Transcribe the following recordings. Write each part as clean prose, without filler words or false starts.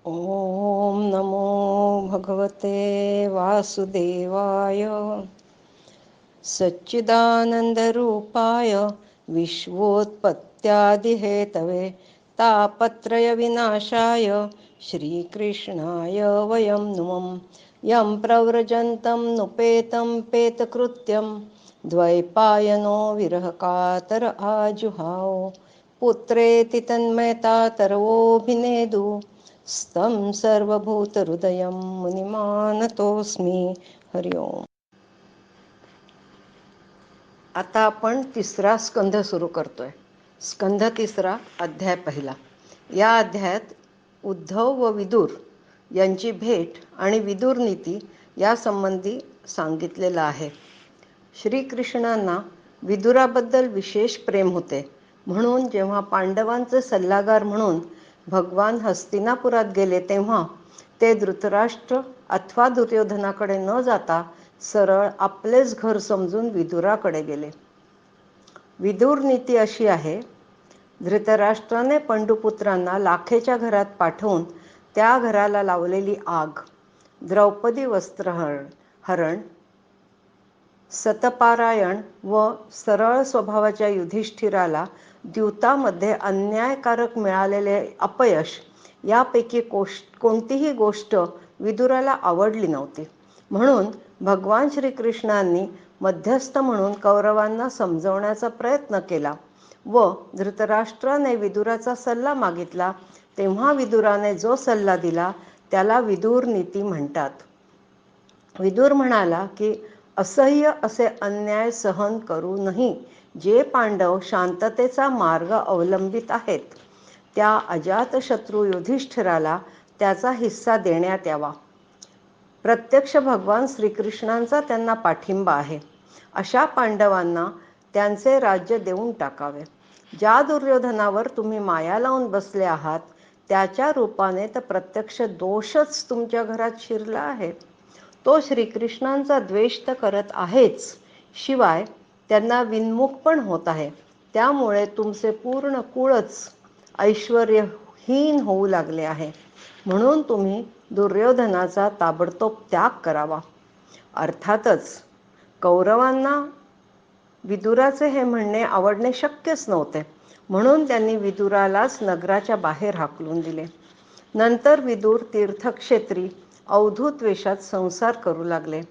ओम नमो भगवते वासुदेवाय सच्चिदानंदरूपाय विश्वोत्पत्त्यादिहेतवे तापत्रयविनाशाय श्रीकृष्णाय वयं नुमः यं प्रव्रजन्तं नुपेतं पेतकृत्यं द्वैपायनो विरहकातर आजुहाव पुत्रेति तन्मयता तरवोऽभिनेदु स्तं सर्वभूतहृदयं मुनिमानतोऽस्मि. हरि ओम. आता आपण तिसरा स्कंध सुरू करतोय. स्कंध तिसरा, अध्याय पहिला. या अध्यायात उद्धव व विदुर यांची भेट आणि विदुर नीती या संबंधी सांगितलेलं आहे. श्रीकृष्णांना विदुराबद्दल विशेष प्रेम होते, म्हणून जेव्हा पांडवांचे सल्लागार म्हणून भगवान हस्तिनापुरात गेले तेव्हा ते धृतराष्ट्र अथवा दुर्योधनाकडे न जाता सरळ आपलेच घर समजून विदुराकडे गेले. विदुर नीती अशी आहे: धृतराष्ट्राने पंडुपुत्रांना लाखेच्या घरात पाठवून त्या घराला लावलेली आग, द्रौपदी वस्त्रहरण, सतपारायण व सरळ स्वभावाच्या युधिष्ठिराला द्यूतामध्ये अन्यायकारक मिळालेले अपयश यापैकी कोणतीही गोष्ट विदुराला आवडली नव्हती. म्हणून भगवान श्रीकृष्णांनी मध्यस्थ म्हणून कौरवांना समजवण्याचा प्रयत्न केला व धृतराष्ट्राने विदुराचा सल्ला मागितला तेव्हा विदुराने जो सल्ला दिला त्याला विदुर नीती म्हणतात. विदुर म्हणाला की असह्य असे अन्याय सहन करूनही जे पांडव शांततेचा मार्ग अवलंबित आहेत त्या अजातशत्रू युधिष्ठिराला त्याचा हिस्सा देण्यात यावा. प्रत्यक्ष भगवान श्रीकृष्णांचा त्यांना पाठिंबा आहे. अशा पांडवांना त्यांचे राज्य देऊन टाकावे. ज्या दुर्योधनावर तुम्ही माया लावून बसले आहात त्याच्या रूपाने तर प्रत्यक्ष दोषच तुमच्या घरात शिरला आहे. तो श्रीकृष्णांचा द्वेष तर करत आहेच, शिवाय त्यांना विन्मुख पण होत आहे. त्यामुळे तुमचे पूर्ण कुळच ऐश्वर्यहीन होऊ लागले आहे. म्हणून तुम्ही दुर्योधनाचा ताबडतोब त्याग करावा. अर्थातच कौरवांना विदुराचे हे म्हणणे आवडणे शक्यच नव्हते, म्हणून त्यांनी विदुरालाच नगराच्या बाहेर हाकलून दिले. नंतर विदुर तीर्थक्षेत्री अवधूत वेशात संसार करू लागले.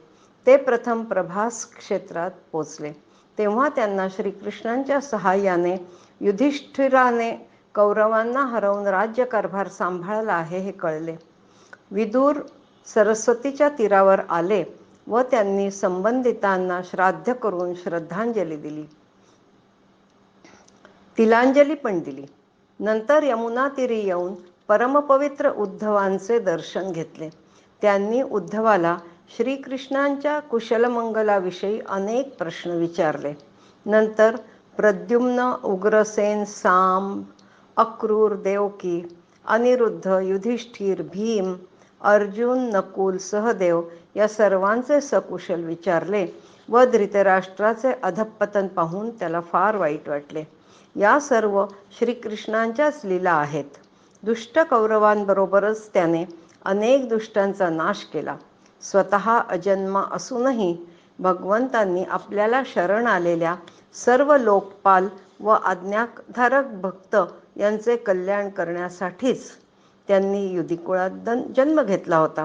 ते प्रथम प्रभास क्षेत्रात पोचले तेव्हा त्यांना श्रीकृष्णांच्या सहाय्याने युधिष्ठिराने कौरवांना हरवून राज्यकारभार सांभाळला आहे हे कळले. विदुर सरस्वतीच्या तीरावर आले व त्यांनी संबंधितांना श्राद्ध करून श्रद्धांजली दिली, तिलांजली पण दिली. नंतर यमुना तीरी येऊन परमपवित्र उद्धवांचे दर्शन घेतले. त्यांनी उद्धवाला श्रीकृष्णांच्या कुशलमंगलाविषयी अनेक प्रश्न विचारले. नंतर प्रद्युम्न, उग्रसेन, सांब, अक्रूर, देवकी, अनिरुद्ध, युधिष्ठिर, भीम, अर्जुन, नकुल, सहदेव या सर्वांचे सकुशल विचारले व धृतराष्ट्राचे अधःपतन पाहून त्याला फार वाईट वाटले. या सर्व श्रीकृष्णांच्याच लीला आहेत. दुष्ट कौरवांबरोबरच त्याने अनेक दुष्टांचा नाश केला. स्वतः अजन्मा असूनही भगवंतांनी आपल्याला शरण आलेल्या सर्व लोकपाल व आज्ञाधारक भक्त यांचे कल्याण करण्यासाठीच त्यांनी युधिकुळात जन्म घेतला होता.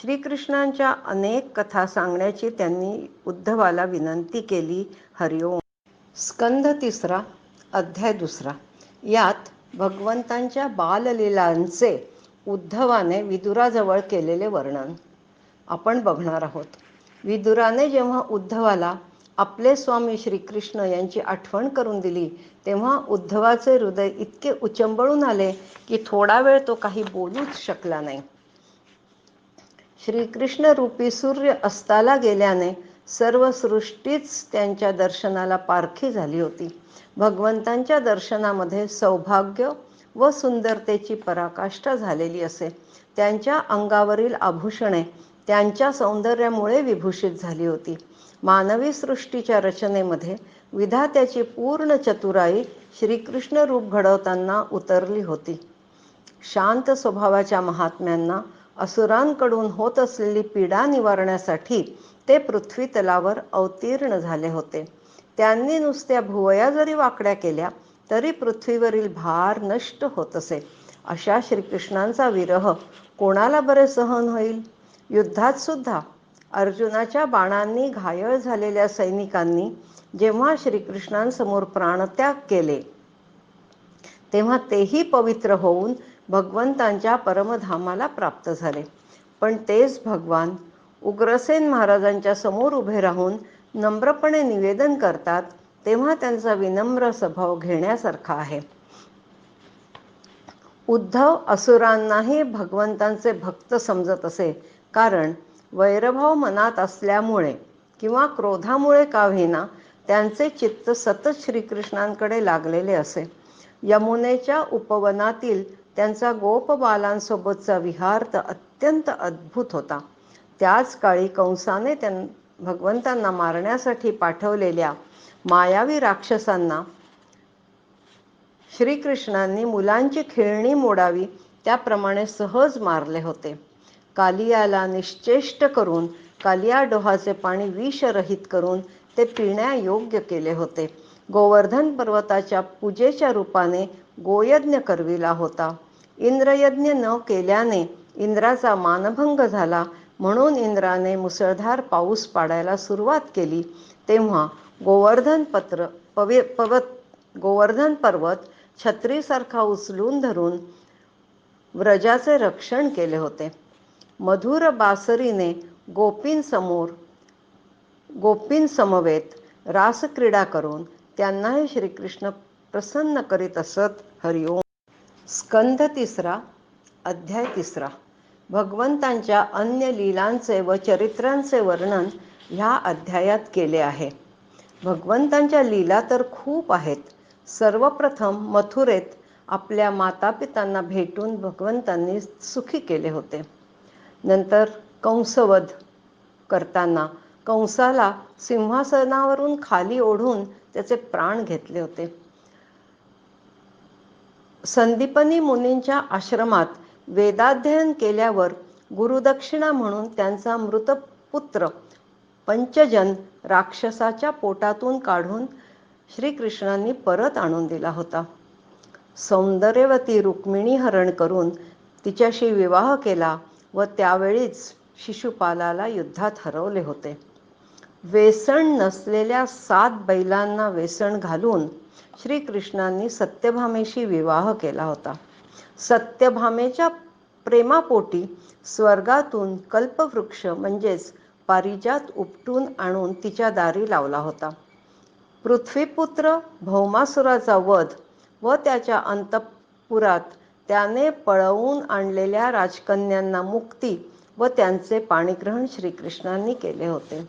श्रीकृष्णांच्या अनेक कथा सांगण्याची त्यांनी उद्धवाला विनंती केली. हरिओम. स्कंध तिसरा, अध्याय दुसरा. यात भगवंतांच्या बाललीलांचे उद्धवाने विदुराजवळ केलेले वर्णन आपण बघणार आहोत. विदुराने जेव्हा उद्धवाला आपले स्वामी श्रीकृष्ण यांची आठवण करून दिली तेव्हा उद्धवाचे हृदय इतके उचंबळून आले की थोडा वेळ तो काही बोलूच शकला नाही. श्रीकृष्ण रूपी सूर्य अस्ताला गेल्याने सर्व सृष्टीच त्यांच्या दर्शनाला पारखी झाली होती. भगवंतांच्या दर्शनामध्ये सौभाग्य व सुंदरतेची पराकाष्ठा झालेली असे. त्यांच्या अंगावरील आभूषणे त्यांच्या सौंदर्यामुळे विभूषित झाली होती. मानवी सृष्टीच्या रचनेमध्ये विधात्याची पूर्ण चतुराई श्रीकृष्ण रूप घडवताना उतरली होती. शांत स्वभावाच्या महात्म्यांना असुरांकडून होत असलेली पीडा निवारण्यासाठी ते पृथ्वी तलावर अवतीर्ण झाले होते. त्यांनी नुसत्या भुवया जरी वाकड्या केल्या तरी पृथ्वीवरील भार नष्ट होत असे. अशा श्रीकृष्णांचा विरह कोणाला बरे सहन होईल? युद्धात सुद्धा अर्जुनाच्या बाणांनी घायल झालेल्या सैनिकांनी जेव्हा श्रीकृष्णांसमोर प्राणत्याग केले तेव्हा तेही पवित्र होऊन भगवंतांच्या परमधामाला प्राप्त झाले. पण तेच भगवान उग्रसेन महाराजांच्या समोर उभे राहून नम्रपणे निवेदन करतात तेव्हा त्यांचा विनम्र स्वभाव घेण्यासारखा आहे. उद्धव असुरांनाही भगवंतांचे भक्त समजत असे, कारण वैरभाव मनात असल्यामुळे किंवा क्रोधामुळे का होईना त्यांचे चित्त सतत श्रीकृष्णांकडे लागलेले असे. यमुनेच्या उपवनातील त्यांचा गोपबालांसोबतचा विहार तर अत्यंत अद्भुत होता. त्याच काळी कंसाने भगवंतांना मारण्यासाठी पाठवलेल्या मायावी राक्षसांना श्रीकृष्णांनी मुलांची खेळणी मोडावी त्याप्रमाणे सहज मारले होते. कालियाला निश्चेष्ट करून कालिया डोहाचे पाणी विषरहित करून ते पिण्यायोग्य केले होते. गोवर्धन पर्वताच्या पूजेच्या रूपाने गोयज्ञ करविला होता. इंद्रयज्ञ न केल्याने इंद्राचा मानभंग झाला, म्हणून इंद्राने मुसळधार पाऊस पाडायला सुरुवात केली. तेव्हा गोवर्धन पर्वत छत्रीसारखा उचलून धरून व्रजाचे रक्षण केले होते. मधुर बासरीने गोपींसमवेत रासक्रीडा करून त्यांनाही श्रीकृष्ण प्रसन्न करीत असत. हरिओम. स्कंध 3 अध्याय 3. भगवंतांच्या अन्य लीलांचे व चरित्रांचे वर्णन ह्या अध्यायात केले आहे. भगवंतांच्या लीला तर खूप आहेत. सर्वप्रथम मथुरेत आपल्या मातापितांना भेटून भगवंतांनी सुखी केले होते. नंतर कंसवध करताना कंसाला सिंहासनावरून खाली ओढून त्याचे प्राण घेतले होते. संदीपनी मुनींच्या आश्रमात वेदाध्ययन केल्यावर गुरुदक्षिणा म्हणून त्यांचा मृतपुत्र पंचजन राक्षसाच्या पोटातून काढून श्रीकृष्णांनी परत आणून दिला होता. सौंदर्यवती रुक्मिणी हरण करून तिच्याशी विवाह केला व त्यावेळीच शिशुपालाला युद्धात हरवले होते. वेसण नसलेल्या 7 बैलांना वेसण घालून श्रीकृष्णांनी सत्यभामेशी विवाह केला होता. सत्यभामेच्या प्रेमापोटी स्वर्गातून कल्पवृक्ष म्हणजेच पारिजात उपटून आणून तिच्या दारी लावला होता. पृथ्वीपुत्र भौमासुराचा वध व त्याच्या अंतःपुरात त्याने पळवून आणलेल्या राजकन्यांना मुक्ती व त्यांचे पाणिग्रहण श्रीकृष्णांनी केले होते.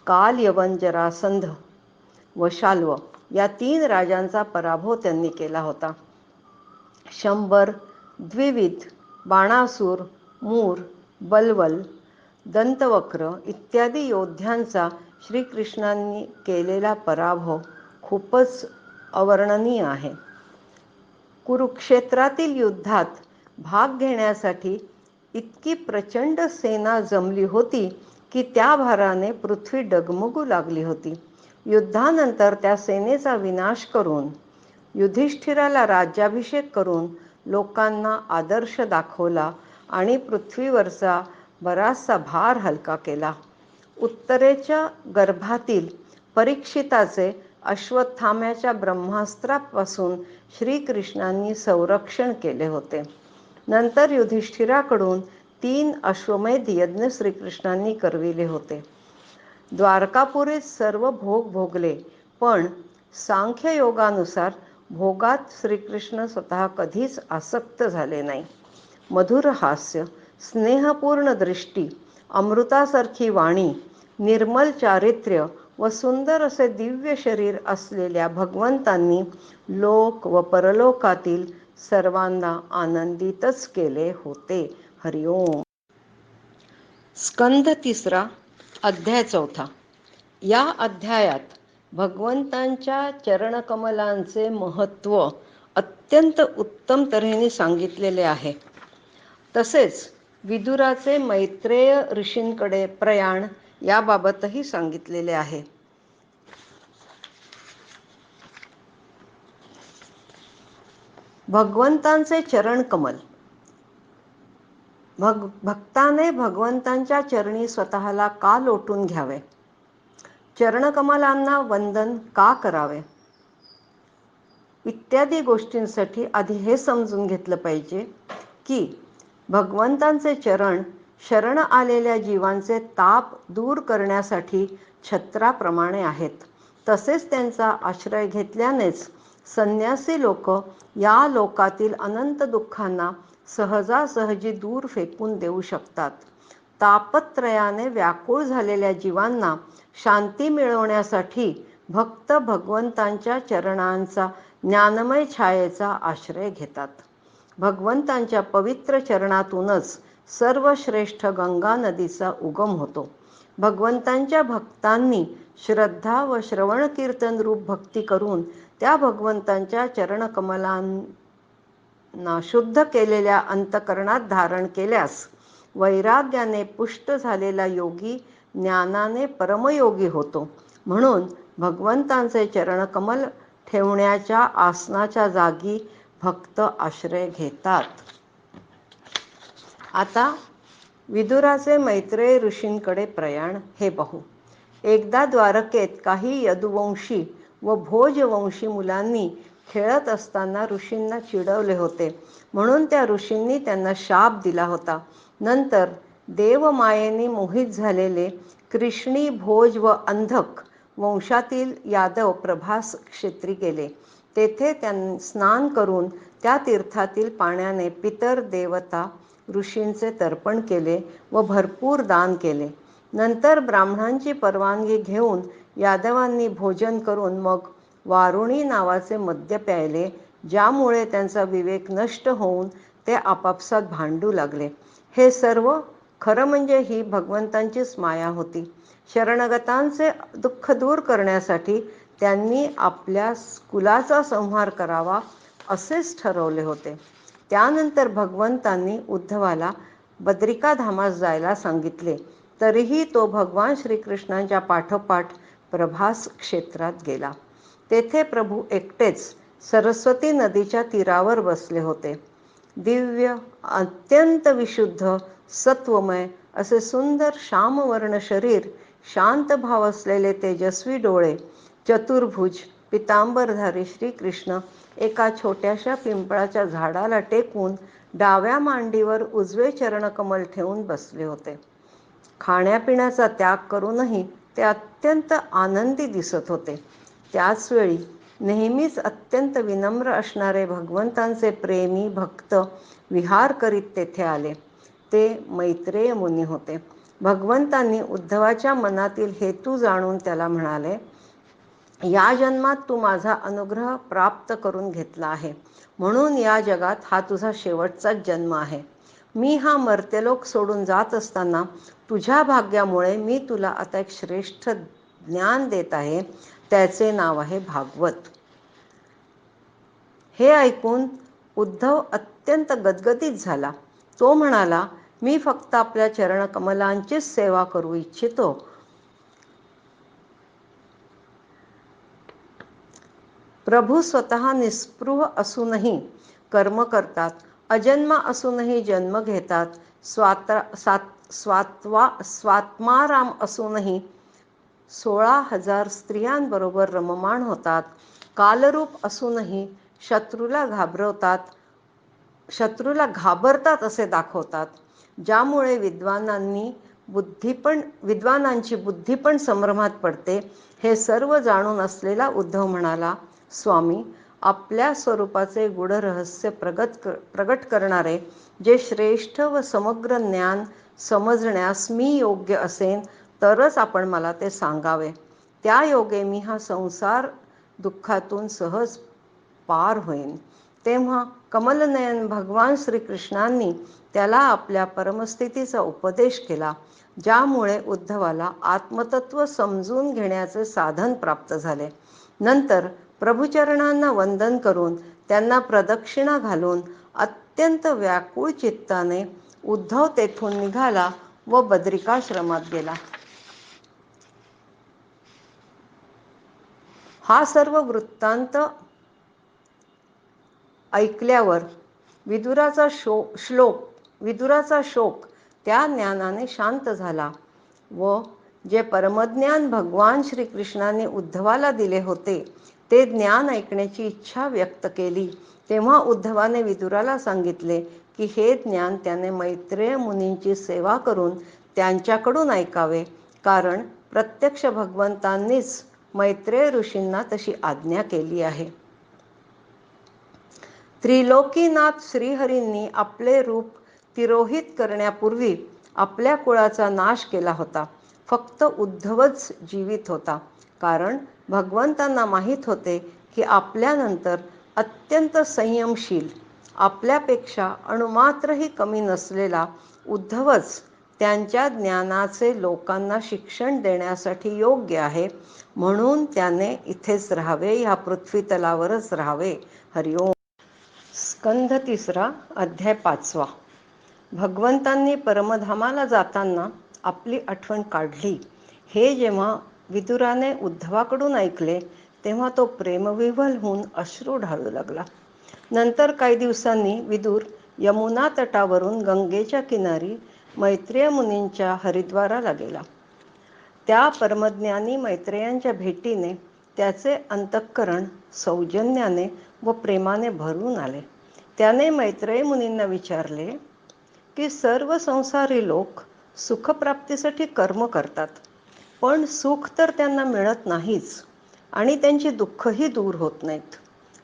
काल, यवन, जरासंध व शाल्व या 3 राजांचा पराभव त्यांनी केला होता. शंबर, द्विविध, बाणासूर, मूर, बलवल, दंतवक्र इत्यादी योद्ध्यांचा श्रीकृष्णांनी केलेला पराभव खूपच अवर्णनीय आहे. कुरुक्षेत्रातील युद्धात भाग घेण्यासाठी इतकी प्रचंड सेना जमली होती की त्या भाराने पृथ्वी डगमगू लागली होती. युद्धानंतर त्या सेनेचा विनाश करून युधिष्ठिराला राज्याभिषेक करून लोकांना आदर्श दाखवला आणि पृथ्वीवरचा बराचसा भार हलका केला. उत्तरेच्या गर्भातील परीक्षिताचे अश्वत्थाम्याच्या ब्रह्मास्त्रापासून श्रीकृष्णांनी संरक्षण केले होते. नंतर युधिष्ठिराकडून 3 अश्वमेध यज्ञ श्रीकृष्णांनी करविले होते. द्वारकापुरीत सर्व भोग भोगले, पण सांख्ययोगानुसार भोगात श्रीकृष्ण स्वतः कधीच आसक्त झाले नाही. मधुर हास्य, स्नेहपूर्ण दृष्टी, अमृतासारखी वाणी, निर्मल चारित्र्य व सुंदर असे दिव्य शरीर असलेल्या भगवंतांनी लोक व परलोकातील सर्वांना आनंदितच केले होते. हरिओम. स्कंध 3 अध्याय 4. या अध्यायात भगवंतांच्या चरणकमलांचे महत्त्व अत्यंत उत्तम तऱ्हेने सांगितलेले आहे. तसेच विदुराचे मैत्रेय ऋषींकडे प्रयाण याबाबतही सांगितलेले आहे. भगवंतांचे चरण कमल. भक्ताने भगवंतांच्या चरणी स्वतःला का लोटून घ्यावे? चरणकमलांना वंदन का करावे? इत्यादी गोष्टींसाठी आधी हे समजून घेतलं पाहिजे की भगवंतांचे चरण शरण आलेल्या जीवांचे ताप दूर करण्यासाठी छत्राप्रमाणे आहेत. तसेच त्यांचा आश्रय घेतल्यानेच संन्यासी लोक या लोकातील अनंत दुःखांना सहजासहजी दूर फेकून देऊ शकतात. तापत्रयाने व्याकुळ झालेल्या जीवांना शांती मिळवण्यासाठी भक्त भगवंतांच्या चरणांचा ज्ञानमय छायेचा आश्रय घेतात. भगवंतांच्या पवित्र चरणातूनच सर्वश्रेष्ठ गंगा नदीचा उगम होतो. भगवंतांच्या भक्तांनी श्रद्धा व श्रवण कीर्तन रूप भक्ती करून त्या भगवंतांच्या चरणकमलांना शुद्ध केलेल्या अंतकरणात धारण केल्यास वैराग्याने पुष्ट झालेला योगी ज्ञानाने परमयोगी होतो. म्हणून भगवंतांचे चरणकमल ठेवण्याच्या आसनाच्या जागी भक्त आश्रय घेतात. आता विदुराचे मैत्रेय ऋषींकडे प्रयाण हे पाहू. एकदा द्वारकेत काही यदुवंशी व भोजवंशी मुलांनी खेळत असताना ऋषींना चिडवले होते. म्हणून त्या ऋषींनी त्यांना शाप दिला होता. नंतर देवमायेने मोहित झालेले कृष्णी, भोज व अंधक वंशातील यादव प्रभास क्षेत्री गेले. तेथे त्यांनी स्नान करून त्या तीर्थातील पाण्याने पितर, देवता, ऋषींचे तर्पण केले व भरपूर दान केले. नंतर ब्राह्मणांची परवानगी घेऊन यादवांनी भोजन करून मग वारुणी नावाचे मद्य प्यायले, ज्यामुळे त्यांचा विवेक नष्ट होऊन ते आपापसात भांडू लागले. हे सर्व खरं म्हणजे ही भगवंतांचीच माया होती. शरणगतांचे दुःख दूर करण्यासाठी त्यांनी आपल्या कुलाचा संहार करावा असेच ठरवले होते. त्यानंतर भगवंतांनी उद्धवाला बद्रिकाधामास जायला सांगितले. तरीही तो भगवान श्रीकृष्णांच्या पाठोपाठ प्रभास क्षेत्रात गेला. तेथे प्रभू एकटेच सरस्वती नदीच्या तीरावर बसले होते. दिव्य, अत्यंत विशुद्ध, सत्वमय असे सुंदर श्यामवर्ण शरीर, शांत भाव असलेले तेजस्वी डोळे, चतुर्भुज पितांबरधारी श्रीकृष्ण एका छोट्याशा पिंपळाच्या झाडाला टेकून डाव्या मांडीवर उजवे चरणकमल ठेवून बसले होते. खाण्यापिण्याचा त्याग करूनही ते अत्यंत आनंदी दिसत होते. त्याचवेळी नेहमीच अत्यंत विनम्र असणारे भगवंतांचे प्रेमी भक्त विहार करीत तेथे आले. ते मैत्रेय मुनी होते. भगवंतांनी उद्धवाच्या मनातील हेतू जाणून त्याला म्हणाले, या जन्मात तू माझा अनुग्रह प्राप्त करून घेतला आहे, म्हणून या जगात हा तुझा शेवटचाच जन्म आहे. मी हा मर्त्यलोक सोडून जात असताना तुझ्या भाग्यामुळे मी तुला आता एक श्रेष्ठ ज्ञान देत आहे. त्याचे नाव आहे भागवत. हे ऐकून उद्धव अत्यंत गदगदित झाला. तो म्हणाला, मी फक्त आपल्या चरणकमलांचीच सेवा करू इच्छितो. प्रभू स्वतः निस्पृह असूनही कर्म करतात, अजन्मा असूनही जन्म घेतात, स्वात्माराम असूनही 16,000 स्त्रियांबरोबर रममाण होतात, कालरूप असूनही शत्रूला घाबरतात असे दाखवतात, ज्यामुळे विद्वानांची बुद्धी पण संभ्रमात पडते. हे सर्व जाणून असलेला उद्धव म्हणाला, स्वामी, आपल्या स्वरूपाचे गूढ रहस्य प्रगट करणारे जे श्रेष्ठ व समग्र ज्ञान समजण्यास मी योग्य असेन तरच आपण मला ते सांगावे. त्या योगे मी हा संसार दुःखातून सहज पार होईन. तेव्हा कमलनयन भगवान श्रीकृष्णांनी त्याला आपल्या परमस्थितीचा उपदेश केला, ज्यामुळे उद्धवाला आत्मतत्व समजून घेण्याचे साधन प्राप्त झाले. नंतर प्रभुचरणांना वंदन करून त्यांना प्रदक्षिणा घालून अत्यंत व्याकुळ चित्ताने उद्धव तेथून निघाला व बद्रिकाश्रमात गेला. हा सर्व वृत्तांत ऐकल्यावर विदुराचा शोक त्या ज्ञानाने शांत झाला व जे परमज्ञान भगवान श्रीकृष्णाने उद्धवाला दिले होते ते ज्ञान ऐकण्याची इच्छा व्यक्त केली. तेव्हा उद्धवाने विदुराला सांगितले की हे ज्ञान त्याने मैत्रेय मुनींची सेवा करून त्यांच्याकडून ऐकावे, कारण प्रत्यक्ष भगवंतांनीच मैत्रेय ऋषींना तशी आज्ञा केली आहे. त्रिलोकीनाथ श्रीहरींनी आपले रूप तिरोहित करण्यापूर्वी आपल्या कुळाचा नाश केला होता. फक्त उद्धवच जीवित होता, कारण भगवंतांना माहीत होते की आपल्यानंतर अत्यंत संयमशील, आपल्यापेक्षा अणुमात्रही कमी नसलेला उद्धवच त्यांच्या ज्ञानाचे लोकांना शिक्षण देण्यासाठी योग्य आहे. म्हणून त्याने इथेच राहावे, ह्या पृथ्वीतलावरच राहावे. हरिओम. स्कंध 3 अध्याय 5. भगवंतांनी परमधामाला जाताना आपली आठवण काढली हे जेव्हा विदुराने उद्धवाकडून ऐकले तेव्हा तो प्रेमविव्हल होऊन अश्रू ढाळू लागला. नंतर काही दिवसांनी विदुर यमुना तटावरून गंगेच्या किनारी मैत्रेय मुनींच्या हरिद्वाराला गेला. त्या परमज्ञानी मैत्रेयांच्या भेटीने त्याचे अंतःकरण सौजन्याने व प्रेमाने भरून आले. त्याने मैत्रेय मुनींना विचारले की सर्व संसारी लोक सुखप्राप्तीसाठी कर्म करतात, पण सुख तर त्यांना मिळत नाहीच आणि त्यांची दुःखही दूर होत नाहीत.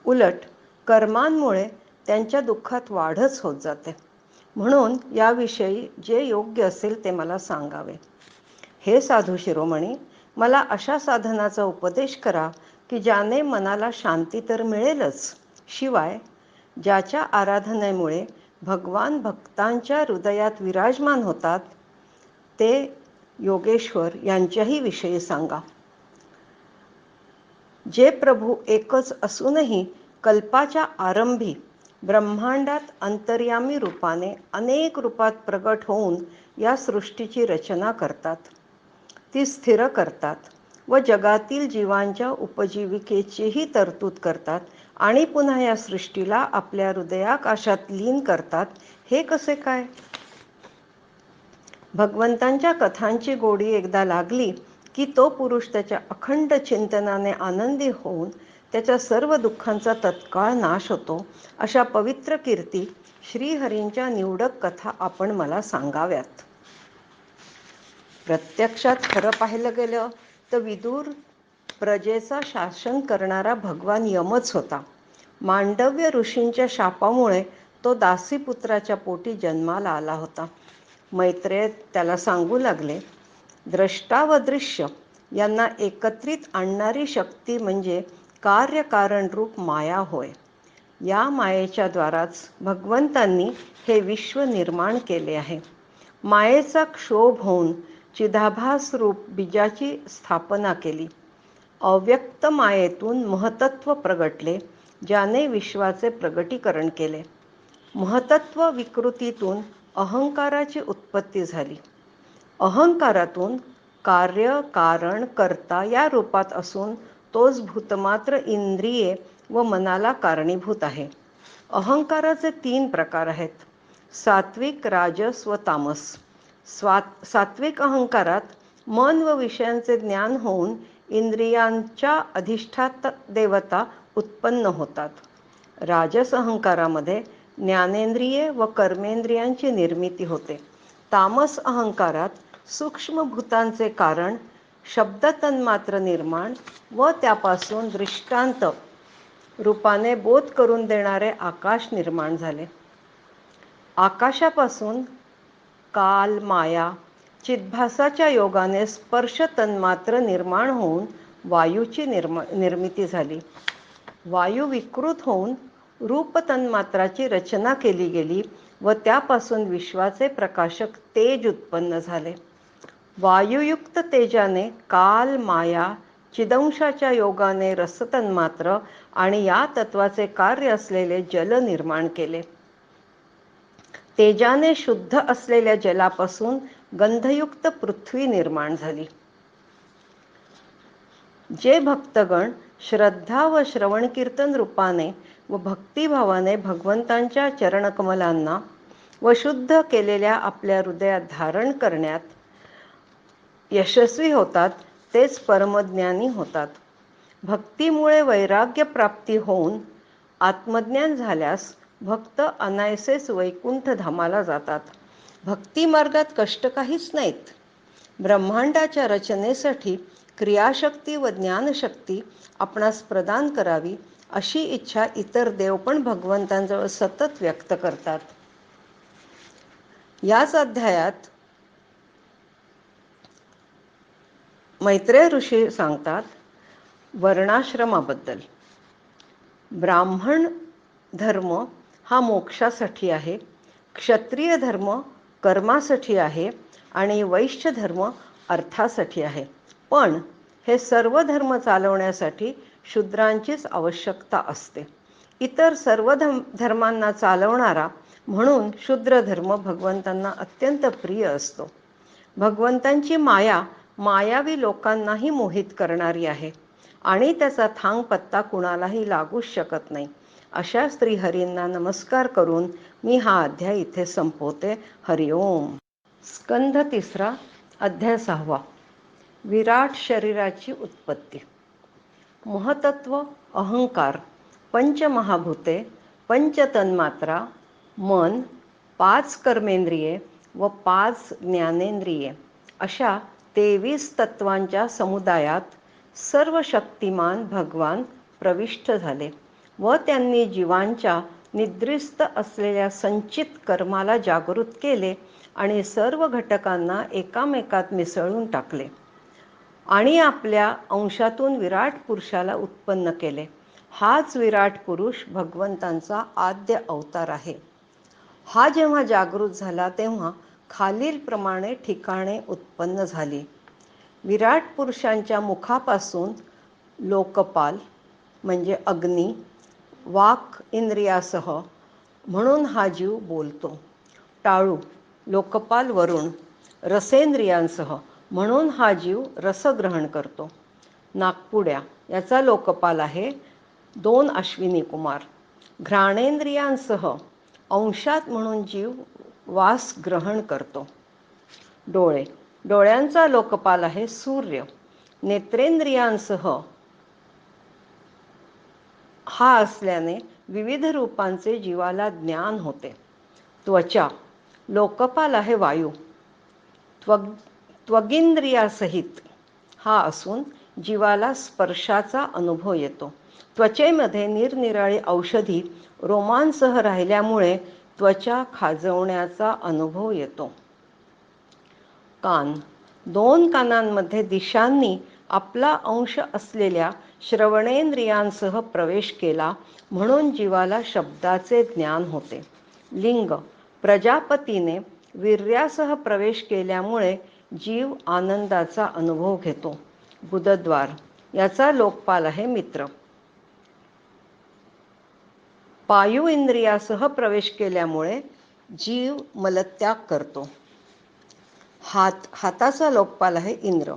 उलट कर्मांमुळे त्यांच्या दुःखात वाढच होत जाते. म्हणून याविषयी जे योग्य असेल ते मला सांगावे. हे साधू शिरोमणी, मला अशा साधनाचा उपदेश करा की ज्याने मनाला शांती तर मिळेलच, शिवाय ज्याच्या आराधनेमुळे भगवान भक्तांच्या हृदयात विराजमान होतात ते योगेश्वर यांच्याही विषयी सांगा. जे प्रभू एकच असूनही कल्पाच्या आरंभी ब्रह्मांडात अंतर्यामी रूपाने अनेक रूपात प्रगट होऊन या सृष्टीची रचना करतात, ती स्थिर करतात व जगातील जीवांच्या उपजीविकेचीही तरतूद करतात आणि पुन्हा या सृष्टीला आपल्या हृदयाकाशात लीन करतात, हे कसे काय? भगवंतांच्या कथांची गोडी एकदा लागली की तो पुरुष त्याच्या अखंड चिंतनाने आनंदी होऊन त्याच्या सर्व दुःखांचा तत्काळ नाश होतो. अशा पवित्र कीर्ती श्रीहरींच्या निवडक कथा आपण मला सांगाव्यात. प्रत्यक्षात खरं पाहिलं गेलं तर विदुर प्रजेचा शासन करणारा भगवान यमच होता. मांडव्य ऋषींच्या शापामुळे तो दासीपुत्राच्या पोटी जन्माला आला होता. मैत्रेय त्याला सांगू लागले, द्रष्टा व दृश्य यांना एकत्रित आणणारी शक्ती म्हणजे कार्यकारण रूप माया होय. या मायेच्या द्वाराच भगवंतांनी हे विश्व निर्माण केले आहे. मायेचा क्षोभ होऊन चिदाभास रूप बीजाची स्थापना केली. अव्यक्त मायेतून महतत्व प्रगटले, ज्याने विश्वाचे प्रगटीकरण केले. महतत्व विकृतीतून अहंकाराची उत्पत्ती झाली. अहंकारातून कार्य कारण कर्ता या रूपात असून तोच भूतमात्र इंद्रिये व मनाला कारणीभूत आहे. अहंकाराचे 3 प्रकार आहेत, सात्विक, राजस व तामस. सात्विक अहंकारात मन व विषयांचे ज्ञान होऊन इंद्रियांच्या अधिष्ठात देवता उत्पन्न होतात. राजस अहंकारामध्ये ज्ञानेंद्रिये व कर्मेंद्रियांची निर्मिती होते. तामस अहंकारात सूक्ष्म भूतांचे कारण, शब्द तन्मात्र निर्माण व त्यापासून दृष्टांत रूपाने बोध करून देणारे आकाश निर्माण झाले. आकाशापासून काल, माया, चिद्भासाच्या योगाने स्पर्श तन्मात्र निर्माण होऊन वायूची निर्मिती झाली. वायू विकृत होऊन रूप तन्मात्राची रचना केली गेली व त्यापासून विश्वाचे प्रकाशक तेज उत्पन्न झाले. वायुयुक्त तेजाने काल, माया, चिदंशाच्या योगाने रसतन्मात्र आणि या तत्वाचे कार्य असलेले जल निर्माण केले. तेजाने शुद्ध असलेल्या जलापासून गंधयुक्त पृथ्वी निर्माण झाली. जे भक्तगण श्रद्धा व श्रवण कीर्तन रूपाने व भक्तिभावाने भगवंतांच्या चरणकमलांना व शुद्ध केलेल्या आपल्या हृदयात धारण करण्यात यशस्वी होतात तेच परमज्ञानी होतात. भक्तीमुळे वैराग्य प्राप्ती होऊन आत्मज्ञान झाल्यास भक्त अनायसेच वैकुंठ धामाला जातात. भक्ती मार्गात कष्ट काहीच नाहीत. ब्रह्मांडाच्या रचनेसाठी क्रियाशक्ती व ज्ञानशक्ती आपणास प्रदान करावी अशी इच्छा इतर देव पण भगवंतांजवळ सतत व्यक्त करतात. याच अध्यायात मैत्रेय ऋषी सांगतात वर्णाश्रमाबद्दल. ब्राह्मण धर्म हा मोक्षासाठी आहे, क्षत्रिय धर्म कर्मासाठी आहे आणि वैश्य धर्म अर्थासाठी आहे. पण हे सर्व धर्म चालवण्यासाठी शूद्रांचीच आवश्यकता असते. इतर सर्व धर्मांना चालवणारा म्हणून शूद्र धर्म भगवंतांना अत्यंत प्रिय असतो. भगवंतांची माया मायावी लोकांनाही मोहित करणारी आहे आणि त्याचा थांग पत्ता कुणालाही लागूच शकत नाही. अशा श्रीहरींना नमस्कार करून मी हा अध्याय इथे संपवते. हरिओम. स्कंध 3 अध्याय 6. विराट शरीराची उत्पत्ती. महतत्व, अहंकार, पंचमहाभूते, पंचतन्मात्रा, मन, 5 कर्मेंद्रिये व 5 ज्ञानेंद्रिये अशा 23 तत्वांच्या समुदायात सर्व शक्तिमान भगवान प्रविष्ट झाले व त्यांनी जीवांच्या निद्रिस्त असलेल्या संचित कर्माला जागृत केले आणि सर्व घटकांना एकामेकात मिसळून टाकले आणि आपल्या अंशातून विराट पुरुषाला उत्पन्न केले. हाच विराट पुरुष भगवंतांचा आद्य अवतार आहे. हा जेव्हा जागृत झाला तेव्हा खालीलप्रमाणे ठिकाणे उत्पन्न झाली. विराट पुरुषांच्या मुखापासून लोकपाल म्हणजे अग्नी, वाक इंद्रियासह म्हणून हा जीव बोलतो. टाळू लोकपाल वरुण, रसेंद्रियांसह म्हणून हा जीव रस ग्रहण करतो. नागपुड्या याचा लोकपाल आहे 2 अश्विनी कुमार. घ्राणेंद्रियांसह अंशात म्हणून जीव वास ग्रहण करतो. डोळे डोळ्यांचा लोकपाल आहे सूर्य. नेत्रेंद्रियांसह हा असल्याने विविध रूपांचे जीवाला ज्ञान होते. त्वचा लोकपाल आहे वायू. त्वगिंद्रियासहित हा असून जीवाला स्पर्शाचा अनुभव येतो. त्वचेमध्ये निरनिराळी औषधी रोमांसह राहिल्यामुळे त्वचा खाजवण्याचा अनुभव येतो. कान 2 कानांमध्ये दिशांनी आपला अंश असलेल्या श्रवणेंद्रियांसह प्रवेश केला म्हणून जीवाला शब्दाचे ज्ञान होते. लिंग प्रजापतीने वीर्यासह प्रवेश केल्यामुळे जीव आनंदाचा अनुभव घेतो. गुदद्वार याचा लोकपाल आहे मित्र. पायू इंद्रियासह प्रवेश केल्यामुळे जीव मलत्याग करतो. हाताचा लोकपाल आहे इंद्र.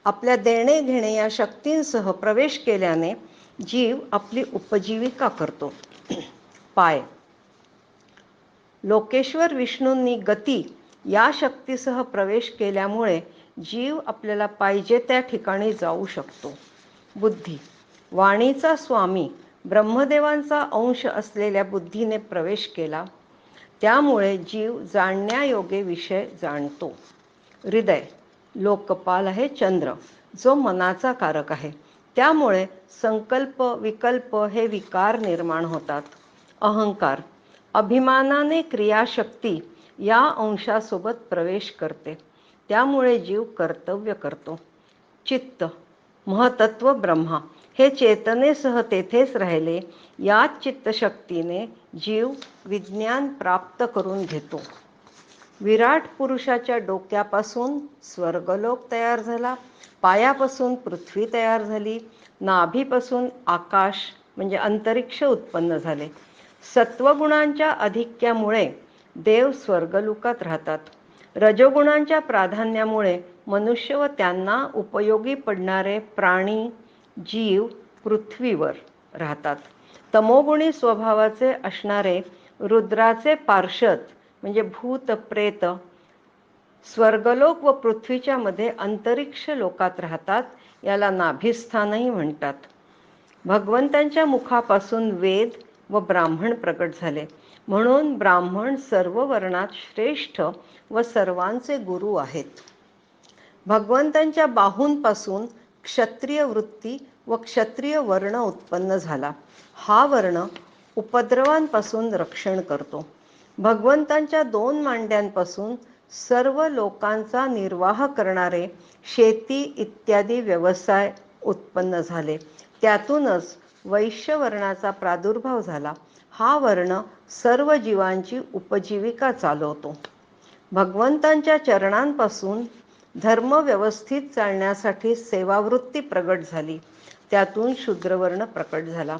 आपल्या देणे घेणे या शक्तींसह प्रवेश केल्याने जीव आपली उपजीविका करतो. पाय लोकेश्वर विष्णूंनी गती या शक्तीसह प्रवेश केल्यामुळे जीव आपल्याला पाहिजे त्या ठिकाणी जाऊ शकतो. बुद्धी वाणीचा स्वामी ब्रह्मदेवांचा अंश असलेल्या बुद्धीने प्रवेश केला त्यामुळे जीव जाणण्यायोग्य विषय जाणतो. हृदय लोकपाल आहे चंद्र जो मनाचा कारक आहे. त्यामुळे संकल्प विकल्प हे विकार निर्माण होतात. अहंकार अभिमानाने क्रियाशक्ती या अंशासोबत प्रवेश करते त्यामुळे जीव कर्तव्य करतो. चित्त महतत्व ब्रह्मा हे चेतनेसह तेथेच राहिले. याच चित्तशक्तीने जीव विज्ञान प्राप्त करून घेतो. विराट पुरुषाच्या डोक्यापासून स्वर्गलोक तयार झाला, पायापासून पृथ्वी तयार झाली, नाभीपासून आकाश म्हणजे अंतरिक्ष उत्पन्न झाले. सत्वगुणांच्या अधिक्यामुळे देव स्वर्गलोकात राहतात. रजोगुणांच्या प्राधान्यामुळे मनुष्य व त्यांना उपयोगी पडणारे प्राणी, जीव पृथ्वीवर राहतात. तमोगुणी स्वभावाचे असणारे रुद्राचे पार्षद म्हणजे भूत प्रेत स्वर्गलोक व पृथ्वीच्या मध्ये अंतरिक्ष लोकात राहतात. याला नाभिस्थानही म्हणतात. भगवंतांच्या मुखापासून वेद व ब्राह्मण प्रकट झाले, म्हणून ब्राह्मण सर्व वर्णात श्रेष्ठ व सर्वांचे गुरु आहेत. भगवंतांच्या बाहूंपासून क्षत्रिय वृत्ती व क्षत्रिय वर्ण उत्पन्न झाला. हा वर्ण उपद्रवांपासून रक्षण करतो. भगवंतांच्या 2 मांड्यांपासून सर्व लोकांचा निर्वाह करणारे शेती इत्यादी व्यवसाय उत्पन्न झाले. त्यातूनच वैश्य वर्णाचा प्रादुर्भाव झाला. हा वर्ण सर्व जीवांची उपजीविका चालवतो. भगवंतांच्या चरणांपासून धर्म व्यवस्थित चालण्यासाठी सेवावृत्ती प्रगट झाली. त्यातून शूद्रवर्ण प्रकट झाला.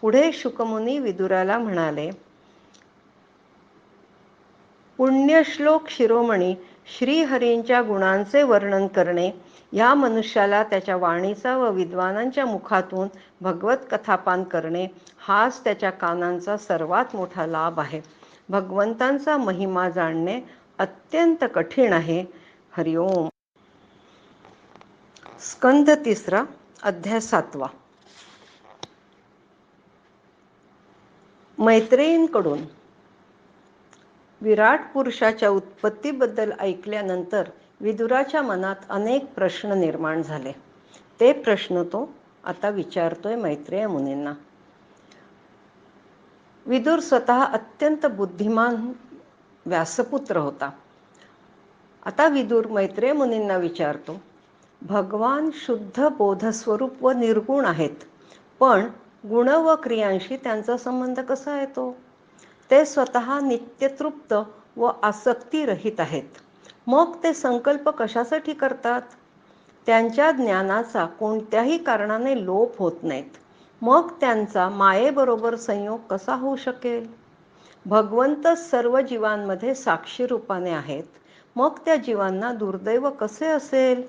पुढे शुकमुनी विदुराला म्हणाले, पुण्यश्लोक शिरोमणी श्रीहरींच्या गुणांचे वर्णन करणे या मनुष्याला त्याच्या वाणीचा व विद्वानांच्या मुखातून भगवत कथापान करणे हाच त्याच्या कानांचा सर्वात मोठा लाभ आहे. भगवंतांचा महिमा जाणणे अत्यंत कठीण आहे. हरिओम. स्कंध 3 अध्याय 7. मैत्रेयींकडून विराट पुरुषाच्या उत्पत्तीबद्दल ऐकल्यानंतर विदुराच्या मनात अनेक प्रश्न निर्माण झाले. ते प्रश्न तो आता विचारतोय मैत्रेय मुनींना. विदुर स्वतः अत्यंत बुद्धिमान व्यासपुत्र होता. आता विदुर मैत्रेय मुनींना विचारतो, भगवान शुद्ध बोधस्वरूप व निर्गुण आहेत, पण गुण व क्रियांशी त्यांचा संबंध कसा येतो? ते स्वतः नित्यतृप्त व आसक्तीरहित आहेत. मग ते संकल्प कशासाठी करतात? त्यांच्या ज्ञानाचा कोणत्याही कारणाने लोप होत नाहीत. मग त्यांचा मायेबरोबर संयोग कसा होऊ शकेल? भगवंत सर्व जीवांमध्ये साक्षी रूपाने आहेत. मग त्या जीवांना दुर्दैव कसे असेल?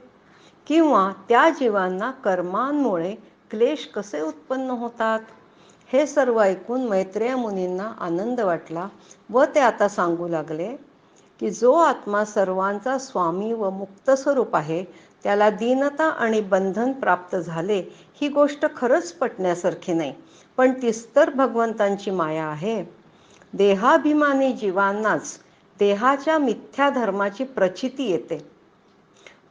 किंवा त्या जीवांना कर्मांमुळे क्लेश कसे उत्पन्न होतात? हे सर्व ऐकून मैत्रेय मुनींना आनंद वाटला व ते आता सांगू लागले की जो आत्मा सर्वांचा स्वामी व मुक्त स्वरूप आहे, त्याला दीनता आणि बंधन प्राप्त झाले ही गोष्ट खरंच पटण्यासारखी नाही, पण तीच तर भगवंतांची माया आहे. देहाभिमानी जीवांनाच देहाच्या मिथ्या धर्माची प्रचिती येते,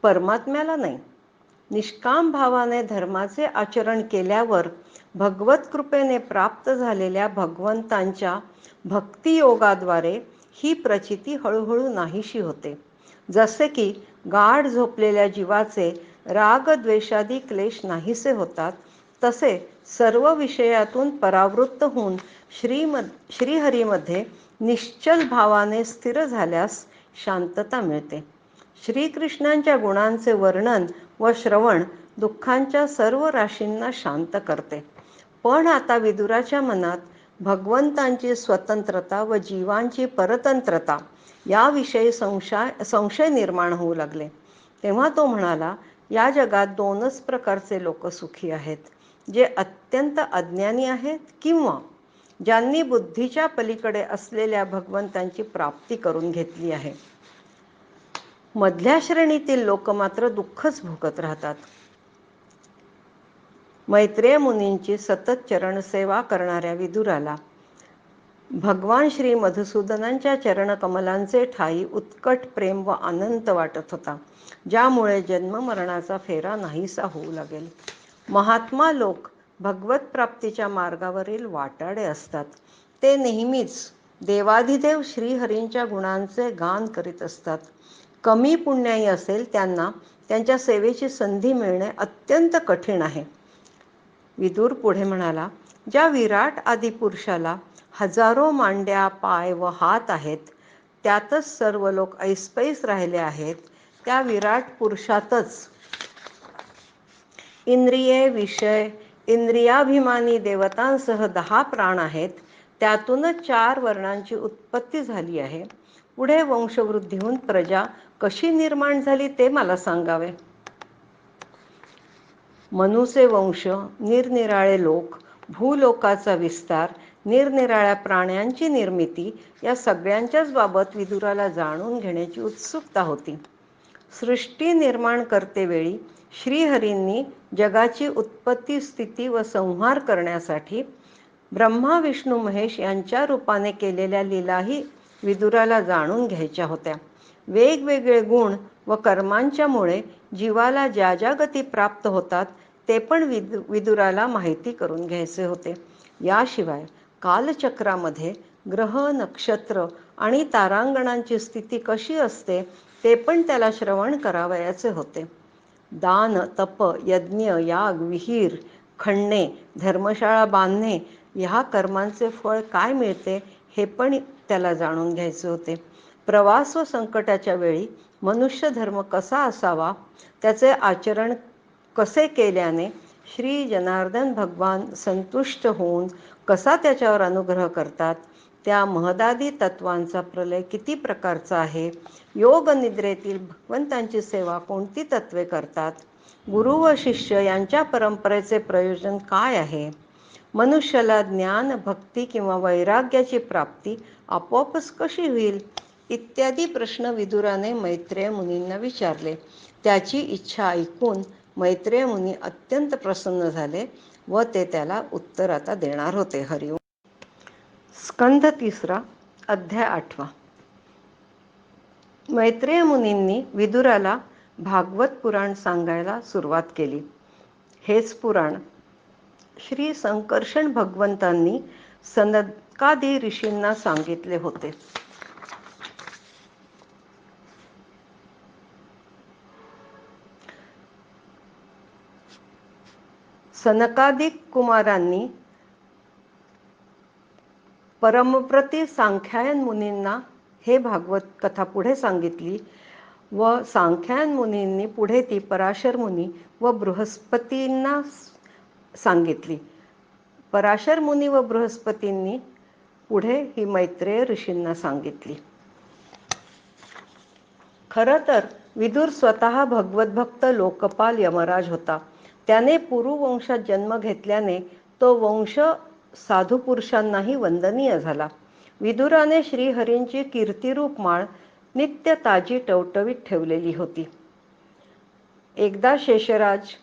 परमात्म्याला नाही. निष्काम भावाने धर्माचे आचरण केल्यावर भगवत कृपेने प्राप्त झालेल्या भगवंतांच्या भक्तियोगाद्वारे ही प्रचिती हळूहळू नाहीशी होते. जसे की गाढ झोपलेल्या जीवाचे रागद्वेषादी क्लेश नाहीसे होतात, तसे सर्व विषयातून परावृत्त होऊन श्रीहरीमध्ये निश्चल भावाने स्थिर झाल्यास शांतता मिळते. श्रीकृष्णांच्या गुणांचे वर्णन व श्रवण दुःखांच्या सर्व राशींना शांत करते. पण आता विदुराच्या मनात भगवंतांची स्वतंत्रता व जीवांची परतंत्रता याविषयी संशय निर्माण होऊ लागले. तेव्हा तो म्हणाला, या जगात 2च प्रकारचे लोक सुखी आहेत, जे अत्यंत अज्ञानी आहेत किंवा ज्यांनी बुद्धीच्या पलीकडे असलेल्या भगवंतांची प्राप्ती करून घेतली आहे. मधल्या श्रेणीतील लोक मात्र दुःखच भोगत राहतात. मैत्रेय मुनींची सतत चरणसेवा करणाऱ्या विदुराला भगवान श्री मधुसूदनांच्या चरणकमलांचे ठाई उत्कट प्रेम व आनंद वाटत होता, ज्यामुळे जन्ममरणाचा फेरा नाहीसा होऊ लागेल. महात्मा लोक भगवत प्राप्तीच्या मार्गावरील वाटाडे असतात. ते नेहमीच देवाधिदेव श्रीहरींच्या गुणांचे गान करीत असतात. कमी पुण्याई असेल त्यांना त्यांच्या सेवेची संधी मिळणे अत्यंत कठीण आहे. विदुर पुढे म्हणाला, ज्या विराट आदिपुरुषाला हजारो मांड्या, पाय व हात आहेत, त्यातच सर्व लोक ऐसपैस राहिले आहेत. त्या विराट पुरुषातच इंद्रिये, विषय, इंद्रियाभिमानी देवतांसह 10 प्राण आहेत. त्यातूनच 4 वर्णांची उत्पत्ती झाली आहे. पुढे वंशवृद्धी होऊन प्रजा कशी निर्माण झाली ते मला सांगावे. मनुचे वंश, निरनिराळे लोक, भूलोकाचा विस्तार, निरनिराळ्या प्राण्यांची निर्मिती या सगळ्यांच्याच बाबत विदुराला जाणून घेण्याची उत्सुकता होती. सृष्टी निर्माण करतेवेळी श्रीहरींनी जगाची उत्पत्ती, स्थिती व संहार करण्यासाठी ब्रह्मा, विष्णू, महेश यांच्या रूपाने केलेल्या लीलाही विदुराला जाणून घ्यायच्या होत्या. वेगवेगळे गुण व कर्मांच्यामुळे जीवाला ज्या ज्या गती प्राप्त होतात ते पण विदुराला माहिती करून घ्यायचे होते. याशिवाय कालचक्रामध्ये ग्रह, नक्षत्र आणि तारांगणांची स्थिती कशी असते ते पण त्याला श्रवण करावयाचे होते. दान, तप, यज्ञ, याग, विहीर खणणे, धर्मशाळा बांधणे ह्या कर्मांचे फळ काय मिळते हे पण त्याला जाणून घ्यायचे होते. प्रवास व संकटाच्या वेळी मनुष्य धर्म कसा असावा, त्याचे आचरण कसे केल्याने श्री जनार्दन भगवान संतुष्ट होऊन कसा त्याच्यावर अनुग्रह करतात, त्या महदादी तत्वांचा प्रलय किती प्रकारचा आहे, योग निद्रेतील भगवंतांची सेवा कोणती तत्वे करतात, गुरु व शिष्य यांच्या परंपरेचे प्रयोजन काय आहे, मनुष्याला ज्ञान, भक्ती किंवा वैराग्याची प्राप्ती आपोआपच कशी होईल, इत्यादी प्रश्न विदुराने मैत्रेय मुनींना विचारले. त्याची इच्छा ऐकून मैत्रेय मुनी अत्यंत प्रसन्न झाले व ते त्याला उत्तर आता देणार होते. हरिओम. स्कंध 3, अध्याय 8. मैत्रेय मुनींनी विदुराला भागवत पुराण सांगायला सुरुवात केली. हेच पुराण श्री संकर्षण भगवंतांनी सनकादी ऋषींना सांगितले होते. सनकादिक कुमारांनी परमप्रती सांख्यायन मुनींना हे भागवत कथा पुढे सांगितली व सांख्यायन मुनींनी पुढे ती पराशर मुनी व बृहस्पतींना सांगितली. पराशर मुनी व बृहस्पतींनी पुढे ही मैत्रेय ऋषींना सांगितली. खरं तर विदुर स्वतः भगवद्भक्त लोकपाल यमराज होता. त्याने पुरुवंशात जन्म घेतल्याने तो वंश साधू पुरुषांनाही वंदनीय झाला. विदुराने श्रीहरींची कीर्तिरूप माळ नित्य ताजी टवटवीत ठेवलेली होती. एकदा शेषराज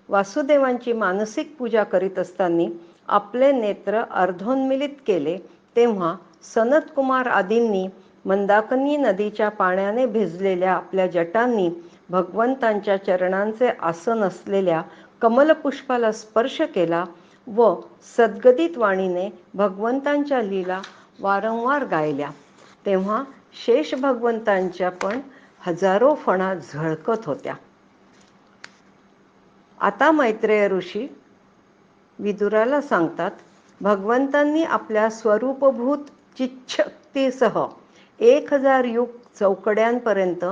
वासुदेवांची मानसिक पूजा करीत असताना आपले नेत्र अर्धोन्मिलित केले तेव्हा सनतकुमार आदींनी मंदाकिनी नदीच्या पाण्याने भिजलेल्या आपल्या जटांनी भगवंतांच्या चरणांचे आसन असलेल्या कमलपुष्पाला स्पर्श केला व सद्गदित वाणीने भगवंतांच्या लीला वारंवार गायल्या. तेव्हा शेष भगवंतांच्या पण हजारो फणा झळकत होत्या. आता मैत्रेय ऋषी विदुराला सांगतात, भगवंतांनी आपल्या स्वरूपभूत चिच्छक्तीसह 1000 युग चौकड्यांपर्यंत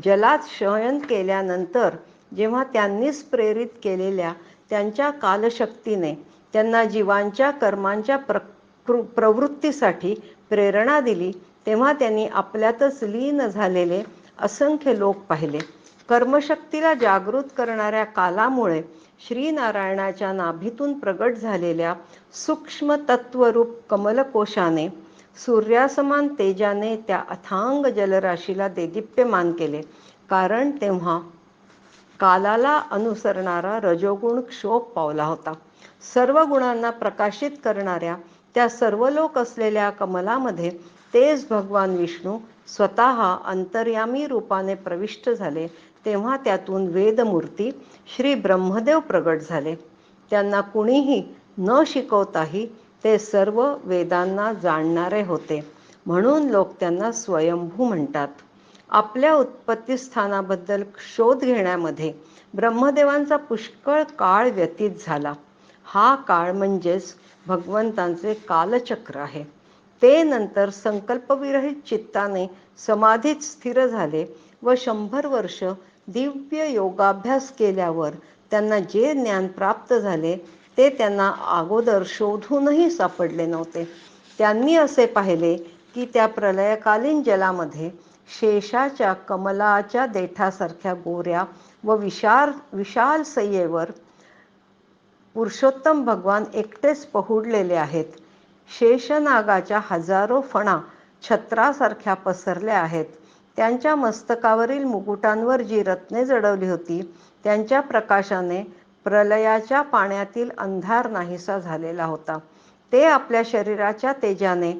जलात शयन केल्यानंतर जेव्हा त्यांनीच प्रेरित केलेल्या त्यांच्या कालशक्तीने त्यांना जीवांच्या कर्मांच्या प्रवृत्तीसाठी प्रेरणा दिली तेव्हा त्यांनी आपल्यातच लीन झालेले असंख्य लोक पाहिले. कर्मशक्तीला जागृत करणाऱ्या कालामुळे श्रीनारायणाच्या नाभीतून प्रगट झालेल्या सूक्ष्म तत्वरूप कमलकोशाने सूर्यासमान तेजाने त्या अथांग जलराशीला देदीप्यमान केले. कारण तेव्हा कालाला अनुसरणारा रजोगुण क्षोभ पावला होता. सर्व गुणांना प्रकाशित करणाऱ्या त्या सर्वलोक असलेल्या कमलामध्ये तेच भगवान विष्णू स्वतः अंतर्यामी रूपाने प्रविष्ट झाले. तेव्हा त्यातून वेदमूर्ती श्री ब्रह्मदेव प्रगट झाले. त्यांना कुणीही न शिकवताही ते सर्व वेदांना जाणणारे होते, म्हणून लोक त्यांना स्वयंभू म्हणतात. आपल्या उत्पत्तीस्थानाबद्दल शोध घेण्यामध्ये ब्रह्मदेवांचा पुष्कळ काळ व्यतीत झाला. हा काळ म्हणजेच भगवंतांचे कालचक्र आहे. ते नंतर संकल्पविरहित चित्ताने समाधीत स्थिर झाले व 100 वर्ष दिव्य योगाभ्यास केल्यावर त्यांना जे ज्ञान प्राप्त झाले ते त्यांना अगोदर शोधूनही सापडले नव्हते. त्यांनी असे पाहिले की त्या प्रलयकालीन जलामध्ये शेषाच्या कमलाच्या देठासारख्या गोऱ्या व विशाल सय्येवर पुरुषोत्तम भगवान एकटेच पहुडलेले आहेत. शेषनागाच्या हजारो फणा छत्रासारख्या पसरल्या आहेत. त्यांच्या मस्तकावरील मुकुटांवर जी रत्ने जडवली होती त्यांच्या प्रकाशाने प्रलयाच्या पाण्यातील अंधार नाहीसा झालेला होता. ते आपल्या शरीराच्या तेजाने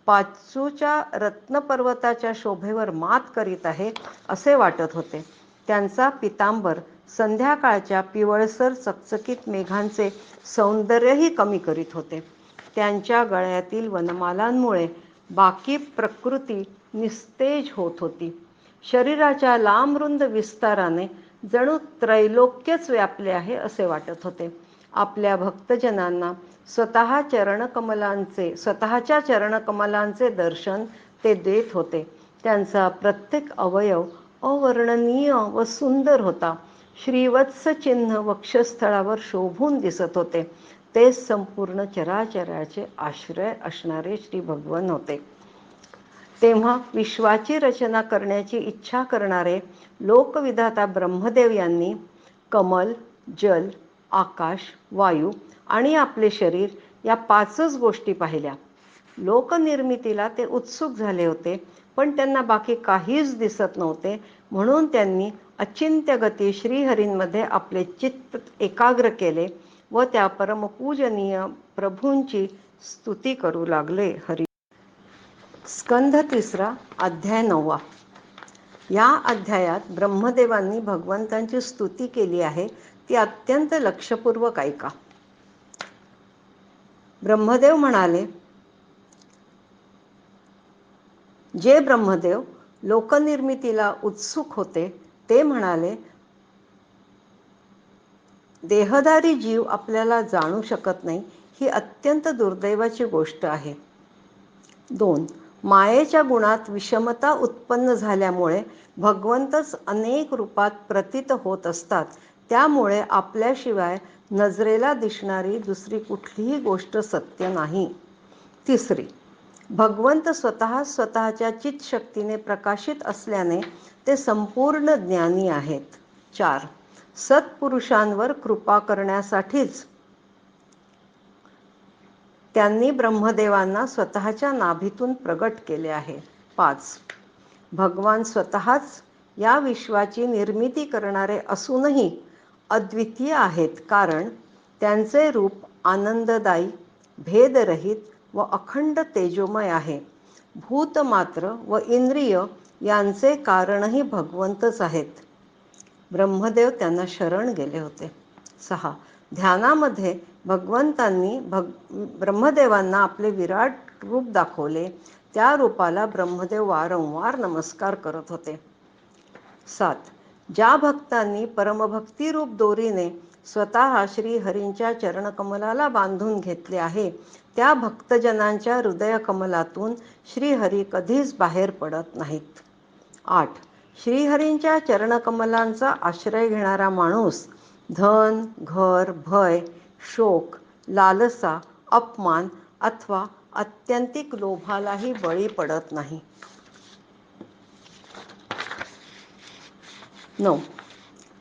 पाचूच्या रत्नपर्वताच्या शोभेवर मात करीत आहे असे वाटत होते. त्यांचा पितांबर संध्याकाळच्या पिवळसर चकचकीत मेघांचे सौंदर्यही कमी करीत होते. त्यांच्या गळ्यातील वनमालांमुळे बाकी प्रकृती निस्तेज होत होती. शरीराच्या लांबरुंद विस्ताराने जणू त्रैलोक्यच व्यापले आहे असे वाटत होते. आपल्या भक्तजनांना स्वतःच्या चरणकमलांचे दर्शन ते देत होते. त्यांचा प्रत्येक अवयव अवर्णनीय व सुंदर होता. श्रीवत्स चिन्ह वक्षस्थळावर शोभून दिसत होते. तेच संपूर्ण चराचराचे आश्रय असणारे श्री भगवान होते. तेव्हा विश्वाची रचना करण्याची इच्छा करणारे लोकविधाता ब्रह्मदेव यांनी कमल, जल, आकाश, वायू आणि आपले शरीर या 5च गोष्टी पाहिल्या. लोकनिर्मितीला ते उत्सुक झाले होते, पण त्यांना बाकी काहीच दिसत नव्हते. म्हणून त्यांनी अचिंत्यगती श्रीहरींमध्ये आपले चित्त एकाग्र केले व त्या परमपूजनीय प्रभूंची स्तुती करू लागले. हरी. स्कंध 3 अध्याय 9. या अध्यायात ब्रह्मदेवांनी भगवंतांची स्तुती केली आहे. ती अत्यंत लक्षपूर्वक ऐका. ब्रह्मदेव म्हणाले, जे ब्रह्मदेव लोकनिर्मितीला उत्सुक होते ते म्हणाले, देहधारी जीव आपल्याला जाणू शकत नाही ही अत्यंत दुर्दैवाची गोष्ट आहे. 2. मायेच्या गुणात विषमता उत्पन्न झाल्यामुळे भगवंतच अनेक रूपात प्रतीत होत असतात. त्यामुळे आपल्याशिवाय नजरेला दिसणारी दुसरी कुठलीही गोष्ट सत्य नाही. 3. भगवंत स्वतःच्या चित्शक्तीने प्रकाशित असल्याने ते संपूर्ण ज्ञानी आहेत. 4. सत्पुरुषांवर कृपा करण्यासाठीच त्यांनी ब्रह्मदेवांना स्वतःच्या नाभीतून प्रगट केले आहे. 5. भगवान स्वतःच या विश्वाची निर्मिती करणारे असूनही अद्वितीय आहेत, कारण त्यांचे रूप आनंददायी, भेदरहित व अखंड तेजोमय आहे. भूतमात्र व इंद्रिय यांचे कारणही भगवंतच आहेत. ब्रह्मदेव त्यांना शरण गेले होते. 6. ध्यानामध्ये भगवंतांनी ब्रह्मदेवांना आपले विराट रूप दाखवले. त्या रूपाला ब्रह्मदेव वारंवार नमस्कार करत होते. 7. ज्या भक्तांनी परमभक्तिरूप दोरीने स्वतः श्रीहरींच्या चरणकमलाला बांधून घेतले आहे त्या भक्तजनांच्या हृदयकमलातून श्रीहरी कधीच बाहेर पडत नाहीत. 8. श्रीहरींच्या चरणकमलांचा आश्रय घेणारा माणूस धन, घर, भय, शोक, लालसा, अपमान अथवा आत्यंतिक लोभालाही बळी पडत नाही. 9.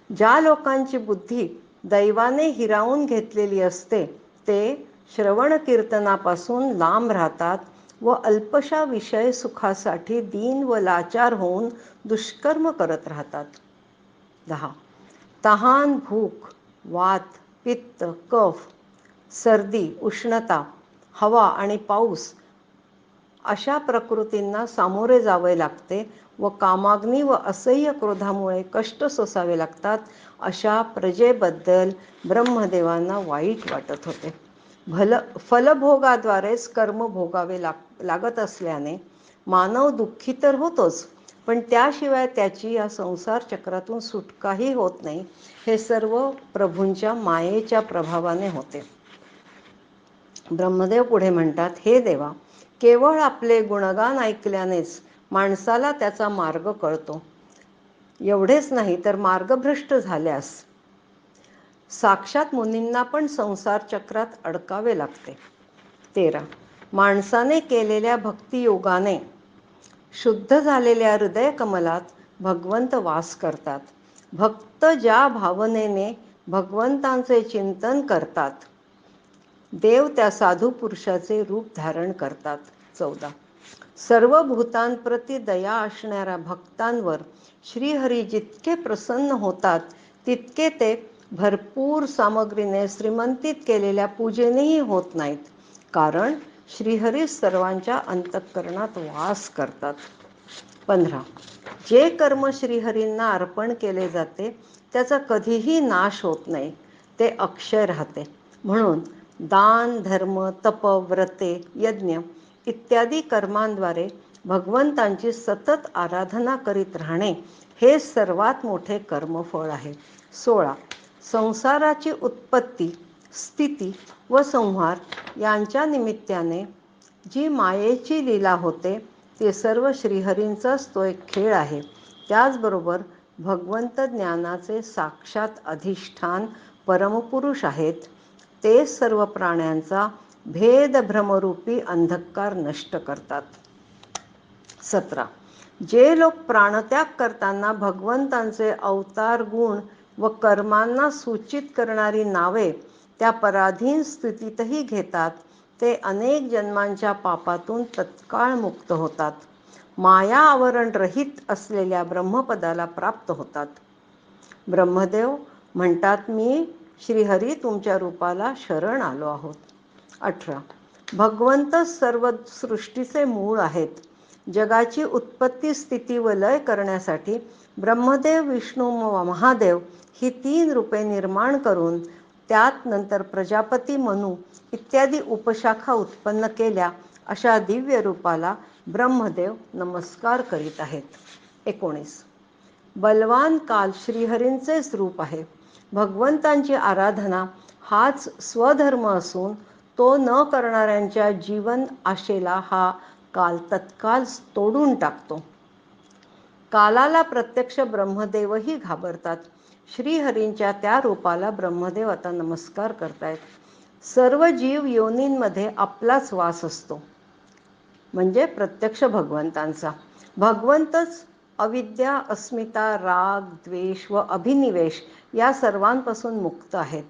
ज्या लोकांची बुद्धी दैवाने हिरावून घेतलेली असते ते श्रवण कीर्तनापासून लांब राहतात व अल्पशा विषय सुखासाठी दीन व लाचार होऊन दुष्कर्म करत राहतात. 10. तहान, भूक, वात, पित्त, कफ, सर्दी, उष्णता, हवा आणि पाऊस अशा प्रकृतींना सामोरे जावे लागते व कामाग्नी व असह्य क्रोधामुळे कष्ट सोसावे लागतात. अशा प्रजेबद्दल ब्रह्मदेवांना वाईट वाटत होते. फलभोगाद्वारेच कर्म भोगावे लागत असल्याने मानव दुःखी तर होतोच, पण त्याशिवाय त्याची या संसार चक्रातून सुटकाही होत नाही. हे सर्व प्रभूंच्या मायेच्या प्रभावाने होते. ब्रह्मदेव पुढे म्हणतात, हे देवा, केवळ आपले गुणगान ऐकल्यानेच माणसाला त्याचा मार्ग कळतो. एवढेच नाही तर मार्गभ्रष्ट झाल्यास साक्षात मुनींना पण संसार चक्रात अडकावे लागते. 13. माणसाने केलेल्या भक्तियोगाने शुद्ध झालेल्या हृदय कमलात भगवंत वास करतात. भक्त ज्या भावनेने भगवंतांचे चिंतन करतात, देव त्या साधू पुरुषाचे रूप धारण करतात. 14. सर्व भूतांप्रती दया असणाऱ्या भक्तांवर श्रीहरी जितके प्रसन्न होतात, तितके ते भरपूर सामग्रीने श्रीमंतीत केलेल्या पूजेनेही होत नाहीत. कारण श्रीहरी सर्वांच्या अंतःकरणात वास करतात. 15. जे कर्म श्रीहरींना अर्पण केले जाते त्याचा कधीही नाश होत नाही, ते अक्षय राहते. म्हणून दान, धर्म, तप, व्रते, यज्ञ इत्यादी कर्मांद्वारे भगवंतांची सतत आराधना करीत राहणे हे सर्वात मोठे कर्मफळ आहे. 16. संसाराची उत्पत्ती, स्थिती व संहार यांच्या निमित्ताने जी मायेची लीला होते, ते सर्व श्रीहरींचाच तो एक खेळ आहे. त्याचबरोबर भगवंत ज्ञानाचे साक्षात अधिष्ठान परमपुरुष आहेत. ते सर्व प्राण्यांचा भेदभ्रमरूपी अंधकार नष्ट करतात. 17. जे लोक प्राणत्याग करताना भगवंतांचे अवतार गुण व कर्मांना सूचित करणारी नावे त्या पराधीन स्थितीतही घेतात, ते अनेक जन्मांच्या पापातून तत्काळ मुक्त होतात. माया आवरण रहित असलेल्या ब्रह्मपदाला प्राप्त होतात. ब्रह्मदेव म्हणतात, मी श्रीहरी तुमच्या रूपाला शरण आलो आहोत. 18. भगवंत सर्व सृष्टीचे मूळ आहेत. जगाची उत्पत्ती, स्थिती व लय करण्यासाठी ब्रह्मदेव, विष्णू व महादेव ही 3 रूपे निर्माण करून त्यात नंतर प्रजापती, मनु इत्यादी उपशाखा उत्पन्न केल्या. अशा दिव्य रूपाला ब्रह्मदेव नमस्कार करीत आहेत. 19. बलवान काल श्रीहरींचेच रूप आहे. भगवंतांची आराधना हाच स्वधर्म असून तो न करणाऱ्यांच्या जीवन आशेला हा काल तत्काल तोडून टाकतो. कालाला प्रत्यक्ष ब्रह्मदेवही घाबरतात. श्रीहरींच्या त्या रूपाला ब्रह्मदेव आता नमस्कार करतायत. सर्व जीव योनींमध्ये आपलाच वास असतो, म्हणजे प्रत्यक्ष भगवंतांचा. भगवंतच अविद्या, अस्मिता, राग, द्वेष व अभिनिवेश या सर्वांपासून मुक्त आहेत.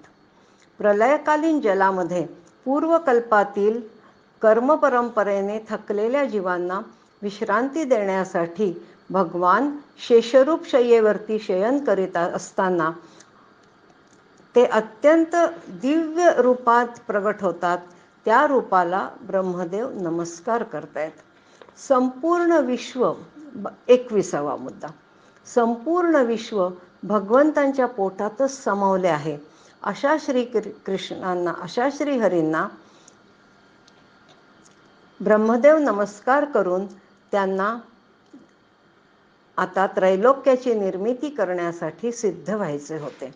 प्रलयकालीन जलामध्ये पूर्वकल्पातील कर्मपरंपरेने थकलेल्या जीवांना विश्रांती देण्यासाठी भगवान शेषरूप शय्येवरती शयन करीत असताना ते अत्यंत दिव्य रूपात प्रगट होतात. त्या रूपाला ब्रह्मदेव नमस्कार करतायत. संपूर्ण विश्व, 21वा मुद्दा, संपूर्ण विश्व भगवंतांच्या पोटातच सामावले आहे. अशा श्रीकृष्णांना, अशा श्रीहरींना ब्रह्मदेव नमस्कार करून त्यांना आता त्रैलोक्याची निर्मिती करण्यासाठी सिद्ध व्हायचे होते.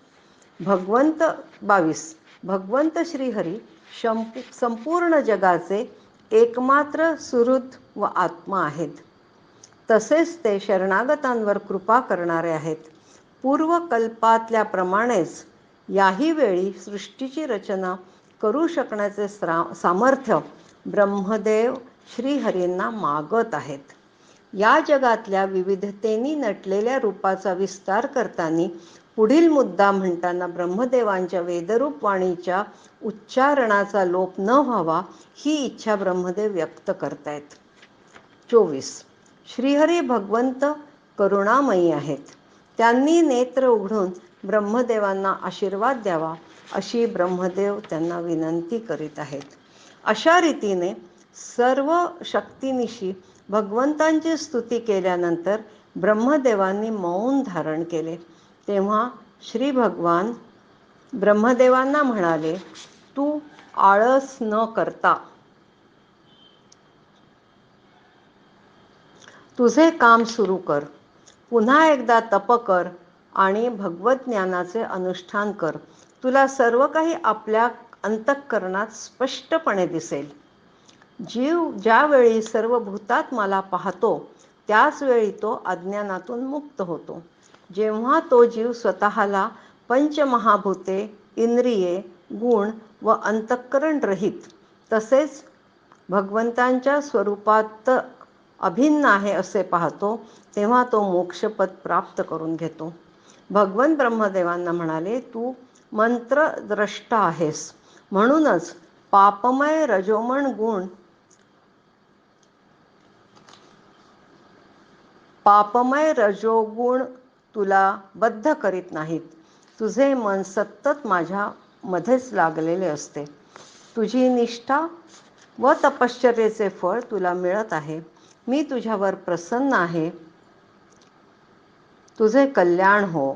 22. भगवंत श्रीहरी संपूर्ण जगाचे एकमात्र सुहृद व आत्मा आहेत. तसेच ते शरणागतांवर कृपा करणारे आहेत. पूर्वकल्पातल्याप्रमाणेच याही वेळी सृष्टीची रचना करू शकण्याचे सामर्थ्य ब्रह्मदेव श्रीहरींना मागत आहेत. या जगातल्या विविधतेने नटलेल्या रूपाचा विस्तार करताना पुढील मुद्दा म्हणताना ब्रह्मदेवांच्या वेदरूप वाणीच्या उच्चारणाचा लोप न व्हावा ही इच्छा ब्रह्मदेव व्यक्त करतायत. 24. श्रीहरी भगवंत करुणामयी आहेत. त्यांनी नेत्र उघडून ब्रह्मदेवांना आशीर्वाद द्यावा अशी ब्रह्मदेव त्यांना विनंती करीत आहेत. अशा रीतीने सर्व शक्तिनिशी भगवंतांची स्तुती केल्यानंतर ब्रह्मदेवांनी मौन धारण केले. तेव्हा श्री भगवान ब्रह्मदेवांना म्हणाले, तू आळस न करता तुझे काम सुरू कर. पुन्हा एकदा तप कर आणि भगवत ज्ञानाचे अनुष्ठान कर. तुला सर्व काही आपल्या अंतःकरणात स्पष्टपणे दिसेल. जीव ज्यावेळी सर्व भूतात मला पाहतो त्याच वेळी तो अज्ञानातून मुक्त होतो. जेव्हा तो जीव स्वतःला पंचमहाभूते, इंद्रिये, गुण व अंतःकरण रहित तसेच भगवंतांच्या स्वरूपात अभिन्न आहे असे पाहतो, तेव्हा तो मोक्षपद प्राप्त करून घेतो. भगवान ब्रह्मदेवांना म्हणाले, तू मंत्रद्रष्टा आहेस, म्हणूनच पापमय रजोगुण तुला बद्ध करीत नाहीत. तुझे मन सतत माझ्या मध्येच लागलेले असते. तुझी निष्ठा व तपश्चर्येचे फळ तुला मिळत आहे. मी तुझ्यावर प्रसन्न आहे. तुझे कल्याण हो.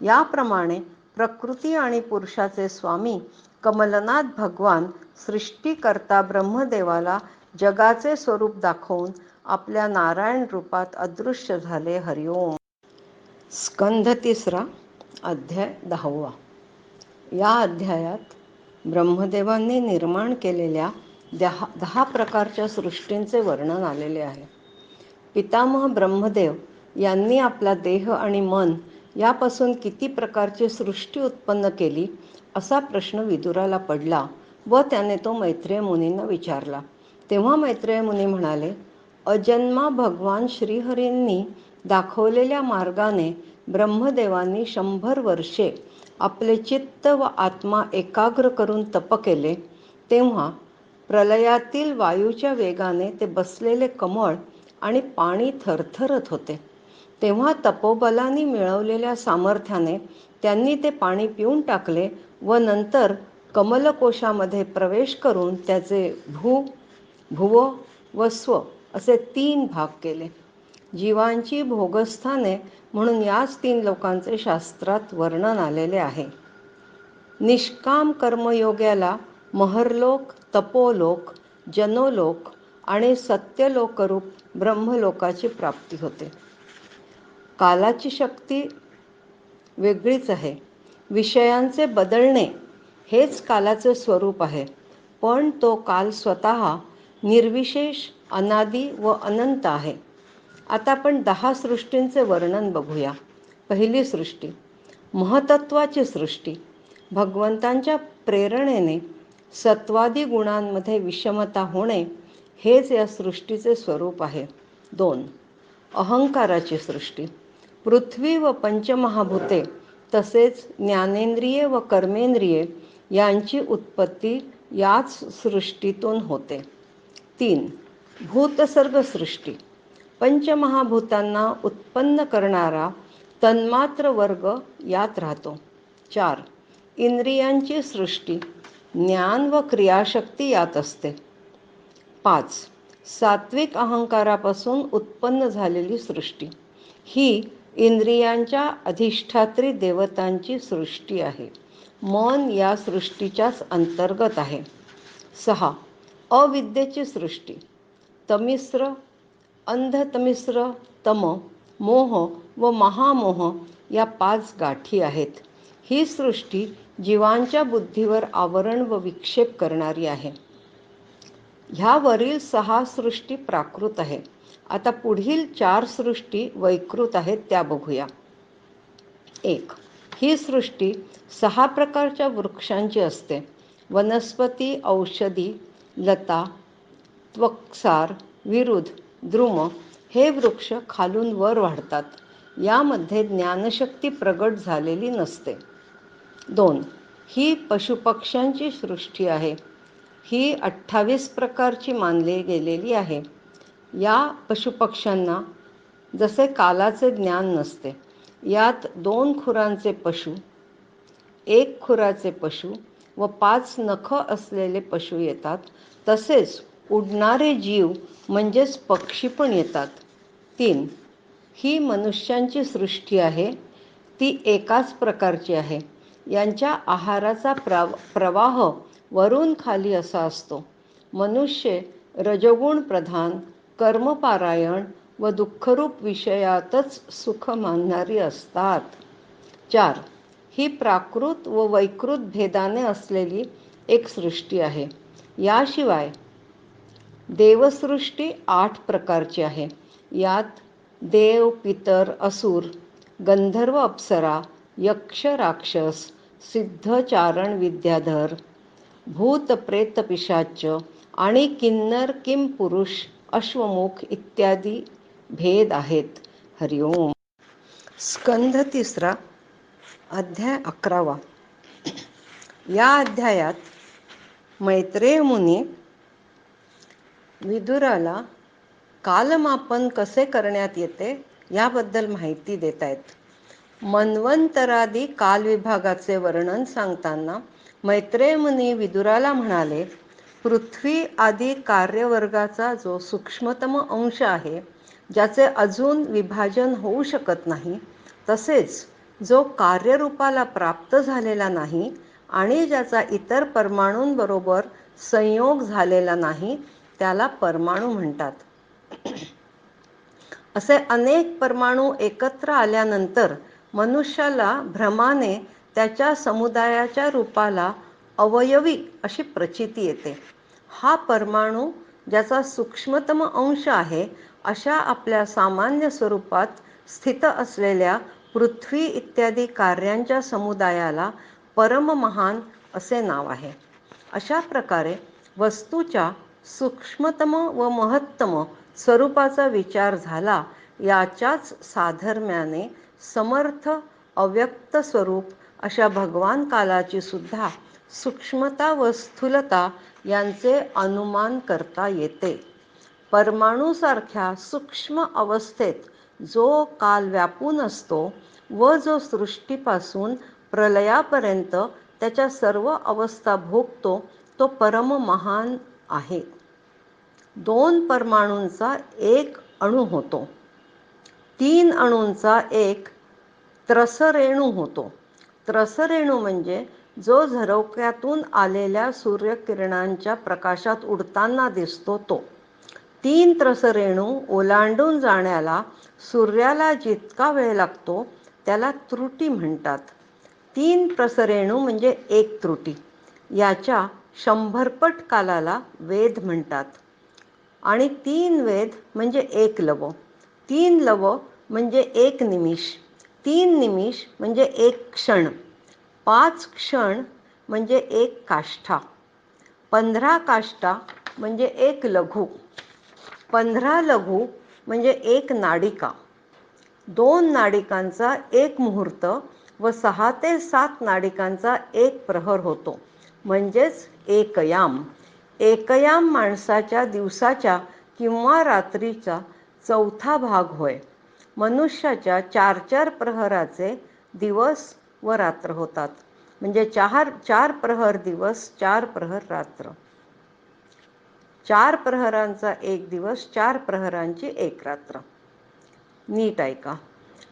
याप्रमाणे प्रकृती आणि पुरुषाचे स्वामी कमलनाथ भगवान सृष्टीकर्ता ब्रह्मदेवाला जगाचे स्वरूप दाखवून आपल्या नारायण रूपात अदृश्य झाले. हरिओम. स्कंध 3 अध्याय 10. या अध्यायात ब्रह्मदेवांनी निर्माण केलेल्या 10 प्रकारच्या सृष्टींचे वर्णन आलेले आहे. पितामह ब्रह्मदेव यांनी आपला देह आणि मन यापासून किती प्रकारची सृष्टी उत्पन्न केली असा प्रश्न विदुराला पडला व त्याने तो मैत्रेय मुनींना विचारला. तेव्हा मैत्रेय मुनी म्हणाले, अजन्मा भगवान श्रीहरींनी दाखवलेल्या मार्गाने ब्रह्मदेवांनी 100 वर्षे आपले चित्त व आत्मा एकाग्र करून तप केले. तेव्हा प्रलयातील वायूच्या वेगाने ते बसलेले कमळ आणि पाणी थरथरत होते. तेव्हा तपोबलांनी मिळवलेल्या सामर्थ्याने त्यांनी ते पाणी पिऊन टाकले व नंतर कमलकोशामध्ये प्रवेश करून त्याचे भुव व स्व असे 3 भाग केले. जीवांची भोगस्थाने म्हणून याच 3 लोकांचे शास्त्रात वर्णन आलेले आहे. निष्काम कर्मयोग्याला महर्लोक, तपोलोक, जनोलोक आणि सत्यलोकरूप ब्रह्मलोकाची प्राप्ती होते. कालाची शक्ती वेगळीच आहे. विषयांचे बदलणे हेच कालाचे स्वरूप आहे, पण तो काल स्वतः निर्विशेष, अनादी व अनंत आहे. आता आपण 10 सृष्टींचे वर्णन बघूया. पहिली सृष्टी महतत्वाची सृष्टी. भगवंतांच्या प्रेरणेने सत्वादी गुणांमध्ये विषमता होणे हेच या सृष्टीचे स्वरूप आहे. 2 अहंकाराची सृष्टी. पृथ्वी व पंचमहाभूते तसेच ज्ञानेंद्रिये व कर्मेंद्रिये यांची उत्पत्ती याच सृष्टीतून होते. 3 भूतसर्ग सृष्टी. पंचमहाभूतांना उत्पन्न करणारा तन्मात्र वर्ग यात राहतो. 4 इंद्रियांची सृष्टी. ज्ञान व क्रियाशक्ती यात असते. 5 सात्विक अहंकारापासून उत्पन्न झालेली सृष्टी. ही इंद्रियांच्या अधिष्ठात्री देवतांची सृष्टी आहे. मन या सृष्टीच्याच अंतर्गत आहे. 6 अविद्येची सृष्टी. तमिस्र, अंधतमिस्र, तम, मोह व महामोह या 5 गाठी आहेत. ही सृष्टी जीवांच्या बुद्धीवर आवरण व विक्षेप करणारी आहे. ह्यावरील 6 सृष्टी प्राकृत आहे. आता पुढील 4 सृष्टी वैकृत आहेत, त्या बघूया. 1 ही सृष्टी 6 प्रकारच्या वृक्षांची असते. वनस्पती, औषधी, लता, त्वक्सार, विरुध, द्रुम हे वृक्ष खालून वर वाढतात. यामध्ये ज्ञानशक्ती प्रगट झालेली नसते. 2 ही पशुपक्ष्यांची सृष्टी आहे. ही 28 प्रकारची मानली गेलेली आहे. या पशुपक्ष्यांना जसे कालाचे ज्ञान नसते. यात 2 खुरांचे पशु, 1 खुराचे पशु व 5 नख असलेले पशु येतात. तसेच उडणारे जीव म्हणजेच पक्षी पण येतात. 3 ही मनुष्यांची सृष्टी आहे. ती एकाच प्रकारची आहे. यांच्या आहाराचा प्रवाह वरून खाली असा असतो. मनुष्य रजोगुण प्रधान, कर्मपारायण व दुःखरूप विषयातच सुख मानणारी असतात. 4 ही प्राकृत व वैकृत भेदाने असलेली एक सृष्टी आहे. याशिवाय देवसृष्टी 8 प्रकारची आहे. यात देव, पितर, असुर, गंधर्व, अप्सरा, यक्ष, राक्षस, सिद्ध, चारण, विद्याधर, भूत, प्रेत, पिशाच आणि किन्नर, किम पुरुष, अश्वमुख इत्यादी भेद आहेत. हरिओम. स्कंध 3, अध्याय 11. या अध्यायात मैत्रेय मुनी विदुराला कालमापन कसे करण्यात येते याबद्दल माहिती देत आहेत. मन्वंतरादी कालविभागाचे वर्णन सांगताना मैत्रेय मुनी विदुराला म्हणाले, पृथ्वी आदी कार्यवर्गाचा जो सूक्ष्मतम अंश आहे, ज्याचे अजून विभाजन होऊ शकत नाही, तसेच जो कार्यरूपाला प्राप्त झालेला नाही आणि ज्याचा इतर परमाणूंबरोबर संयोग झालेला नाही, त्याला परमाणू म्हणतात. असे अनेक परमाणू एकत्र आल्यानंतर मनुष्याला भ्रमाने त्याच्या समुदायाच्या रूपाला अवयवी अशी प्रचिती येते. हा परमाणू ज्याचा सूक्ष्मतम अंश आहे, अशा आपल्या सामान्य स्वरूपात स्थित असलेल्या पृथ्वी इत्यादी कार्यांच्या समुदायाला परममहान असे नाव आहे. अशा प्रकारे वस्तूच्या सूक्ष्मतम व महत्तम स्वरूपाचा विचार झाला, याच्याच साधर्म्याने समर्थ अव्यक्त स्वरूप अशा भगवान कालाची सुद्धा सूक्ष्मता व स्थूलता यांचे अनुमान करता येते. परमाणूसारख्या सूक्ष्म अवस्थेत जो काल व्यापून असतो व जो सृष्टीपासून प्रलयापर्यंत त्याच्या सर्व अवस्था भोगतो, तो परम महान आहे. 2 परमाणूंचा एक अणू होतो. 3 अणूंचा एक त्रसरेणू होतो. त्रसरेणू म्हणजे जो झरोक्यातून आलेल्या सूर्यकिरणांच्या प्रकाशात उडताना दिसतो तो. 3 त्रसरेणू ओलांडून जाण्याला सूर्याला जितका वेळ लागतो त्याला त्रुटी म्हणतात. 3 त्रसरेणू म्हणजे 1 त्रुटी. याच्या 100 पट कालाला वेध म्हणतात. आणि 3 वेध म्हणजे 1 लव. 3 लव म्हणजे 1 निमिष. 3 निमिष म्हणजे 1 क्षण. 5 क्षण म्हणजे 1 काष्ठा. 15 काष्ठा म्हणजे 1 लघु. 15 लघु म्हणजे 1 नाडिका. 2 नाडिकांचा 1 मुहूर्त व 6 ते 7 नाडिकांचा 1 प्रहर होतो, म्हणजेच 1 याम. 1 याम माणसाच्या दिवसाच्या किंवा रात्रीचा 4था भाग होय. मनुष्याच्या 4 प्रहराचे दिवस व रात्र होतात, म्हणजे 4 प्रहर दिवस, 4 प्रहर रात्र. 4 प्रहरांचा 1 दिवस, 4 प्रहरांची 1 रात्र. नीट ऐका.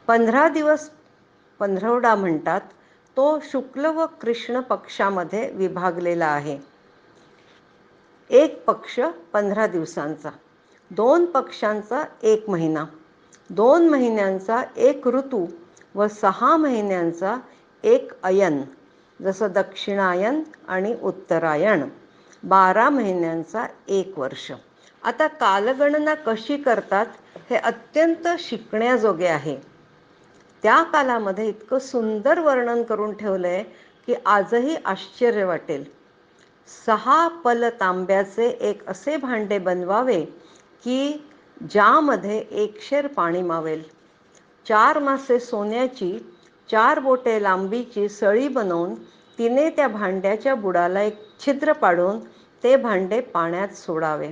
15 दिवस पंधरवडा म्हणतात. तो शुक्ल व कृष्ण पक्षामध्ये विभागलेला आहे. 1 पक्ष 15 दिवसांचा, 2 पक्षांचा 1 महिना, 2 महिन्यांचा 1 ऋतू व 6 महिन्यांचा 1 अयन, जसं दक्षिणायन आणि उत्तरायण. 12 महिन्यांचा 1 वर्ष. आता कालगणना कशी करतात हे अत्यंत शिकण्याजोगे आहे. त्या कालामध्ये इतकं सुंदर वर्णन करून ठेवलंय की आजही आश्चर्य वाटेल. 6 पल तांब्याचे एक असे भांडे बनवावे की ज्यामध्ये 1 शेर पाणी मावेल. 4 मासे सोन्याची 4 बोटे लांबीची सळी बनवून तिने त्या भांड्याच्या बुडाला एक छिद्र पाडून ते भांडे पाण्यात सोडावे.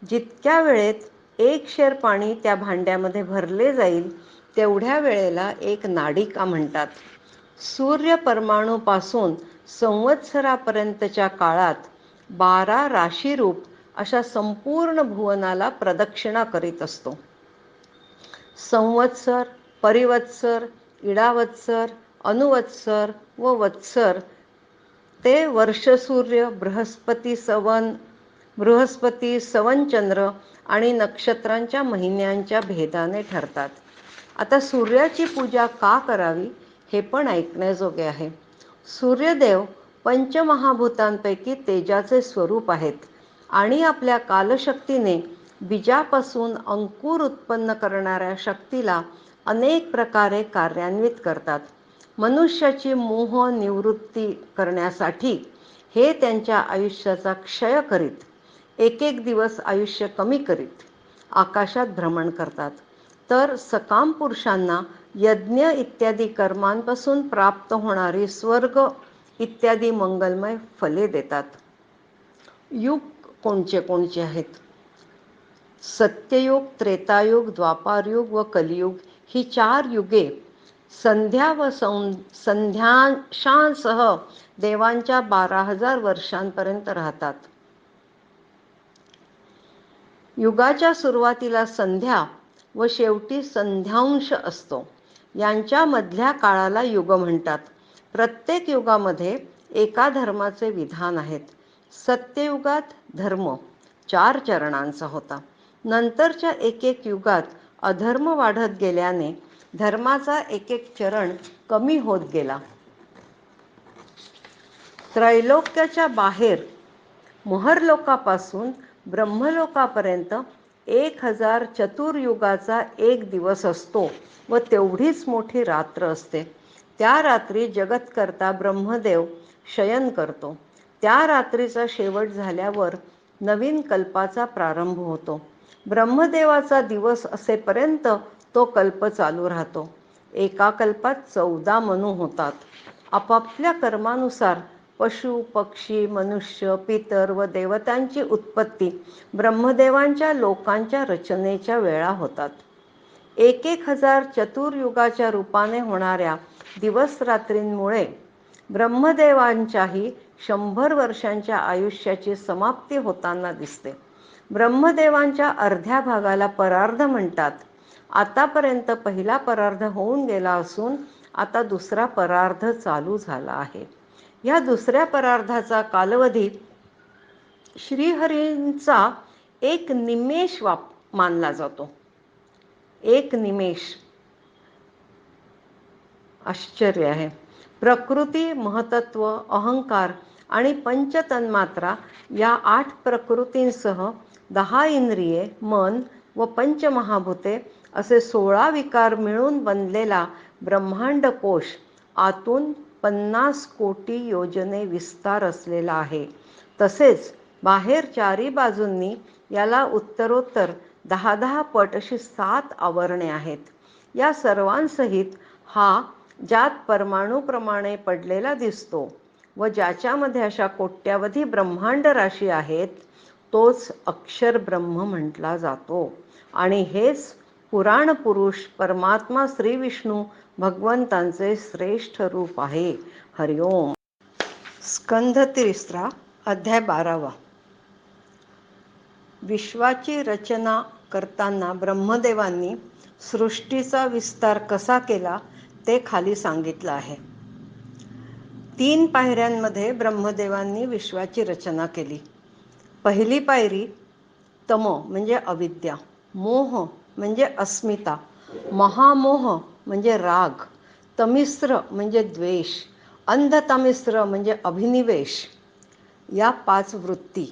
जितक्या वेळेत 1 शेर पाणी त्या भांड्यामध्ये भरले जाईल, तेवढ्या वेळेला 1 नाडिका म्हणतात. सूर्य परमाणूपासून संवत्सरापर्यंतच्या काळात 12 राशीरूप अशा संपूर्ण भुवनाला प्रदक्षिणा करीत असतो. संवत्सर, परिवत्सर, इडावत्सर, अनुवत्सर व वत्सर ते वर्षसूर्य, बृहस्पती, सवनचंद्र आणि नक्षत्रांच्या महिन्यांच्या भेदाने ठरतात. आता सूर्याची पूजा का करावी हे पण ऐकण्याजोगे आहे. सूर्यदेव पंचमहाभूतांपैकी तेजाचे स्वरूप आहेत आणि आपल्या कालशक्तीने बीजापासून अंकुर उत्पन्न करणाऱ्या शक्तीला अनेक प्रकारे कार्यान्वित करतात. मनुष्याची मोह निवृत्ती करण्यासाठी हे त्यांच्या आयुष्याचा क्षय करीत एक एक दिवस आयुष्य कमी करीत आकाशात भ्रमण करतात. तर सकाम पुरुषांना यज्ञ इत्यादी कर्मांपासून प्राप्त होणारी स्वर्ग इत्यादी मंगलमय फले देतात. युग कोणचे कोणचे आहेत? सत्ययुग, त्रेतायुग, द्वापारयुग व कलियुग ही 4 युगे संध्या व संध्यांशांसह देवांच्या 12,000 वर्षांपर्यंत राहतात. युगाच्या सुरुवातीला संध्या व शेवटी संध्यांश असतो. यांच्या मधल्या काळाला युग म्हणतात. प्रत्येक युगामध्ये एका धर्माचे विधान आहेत. सत्ययुगात धर्म 4 चरणांचा होता. नंतरच्या एक एक युगात अधर्म वाढत गेल्याने धर्माचा एक एक चरण कमी होत गेला. त्रैलोक्याच्या बाहेर महरलोकापासून ब्रह्मलोकापर्यंत 1000 चतुर्युगाचा एक दिवस असतो व तेवढीच मोठी रात्र असते. त्या रात्री जगतकर्ता ब्रह्मदेव शयन करतो. त्या रात्रीचा शेवट झाल्यावर नवीन कल्पाचा प्रारंभ होतो. ब्रह्मदेवाचा दिवस असेपर्यंत तो कल्प चालू राहतो. एका कल्पात 14 मनू होतात. आपापल्या कर्मानुसार पशु, पक्षी, मनुष्य, पितर व देवतांची उत्पत्ती ब्रह्मदेवांच्या लोकांच्या रचनेच्या वेळा होतात. 1000 चतुर्युगाच्या रूपाने होणाऱ्या दिवस रात्रींमुळे ब्रह्मदेवांच्याही 100 वर्षांच्या आयुष्याची समाप्ती होताना दिसते. ब्रह्मदेवांच्या अर्ध्या भागाला परार्ध म्हणतात. आतापर्यंत पहिला परार्ध होऊन गेला असून आता दुसरा परार्ध चालू झाला आहे. या दुसऱ्या परार्धाचा कालावधी श्रीहरींचा 1 निमेष मानला जातो. 1 निमेष. आश्चर्य आहे. प्रकृती, महतत्व, अहंकार आणि पंचतन्मात्रा या 8 प्रकृतींसह 10 इंद्रिये, मन व पंचमहाभूते असे 16 विकार मिळून बनलेला ब्रह्मांड कोश आतून 50 कोटी योजने विस्तार असलेला आहे. तसेच बाहेर 4ही बाजूंनी याला उत्तरोत्तर 10-10 पट अशी 7 आवरणे आहेत. या सर्वांसहित हा ज्यात परमाणूप्रमाणे पडलेला दिसतो व ज्याच्यामध्ये अशा कोट्यावधी ब्रह्मांड राशी आहेत तोच अक्षर ब्रह्म म्हटला जातो. आणि हेच पुराण पुरुष परमात्मा श्री विष्णू भगवंतांचे श्रेष्ठ रूप आहे. हरिओम. स्कंध 3 अध्याय 12. विश्वाची रचना करताना ब्रह्मदेवांनी सृष्टीचा विस्तार कसा केला ते खाली सांगितलं आहे. 3 पायऱ्यांमध्ये ब्रह्मदेवांनी विश्वाची रचना केली. पहिली पायरी तम म्हणजे अविद्या, मोह म्हणजे अस्मिता, महामोह म्हणजे राग, तमिस्र म्हणजे द्वेष, अंधतमिस्र म्हणजे अभिनिवेश, या 5 वृत्ती.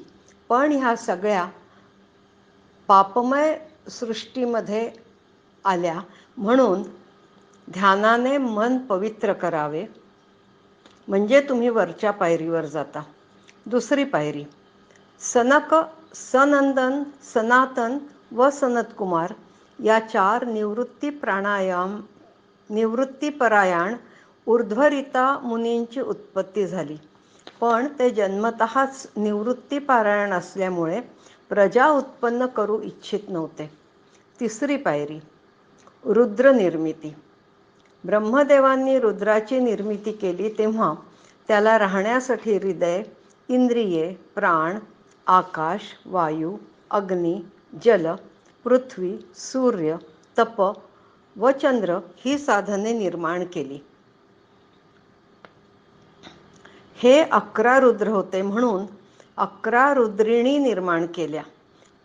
पण ह्या सगळ्या पापमय सृष्टीमध्ये आल्या म्हणून ध्यानाने मन पवित्र करावे म्हणजे तुम्ही वरच्या पायरीवर जाता. दुसरी पायरी सनक, सनंदन, सनातन व सनतकुमार या 4 निवृत्तीपरायण ऊर्ध्वरिता मुनींची उत्पत्ती झाली. पण ते जन्मतःच निवृत्तीपरायण असल्यामुळे प्रजा उत्पन्न करू इच्छित नव्हते. तिसरी पायरी रुद्र निर्मिती. ब्रह्मदेवांनी रुद्राची निर्मिती केली तेव्हा त्याला राहण्यासाठी हृदय, इंद्रिये, प्राण, आकाश, वायू, अग्नी, जल, पृथ्वी, सूर्य, तप व चंद्र ही साधने निर्माण केली. हे 11 रुद्र होते म्हणून 11 रुद्रिणी निर्माण केल्या.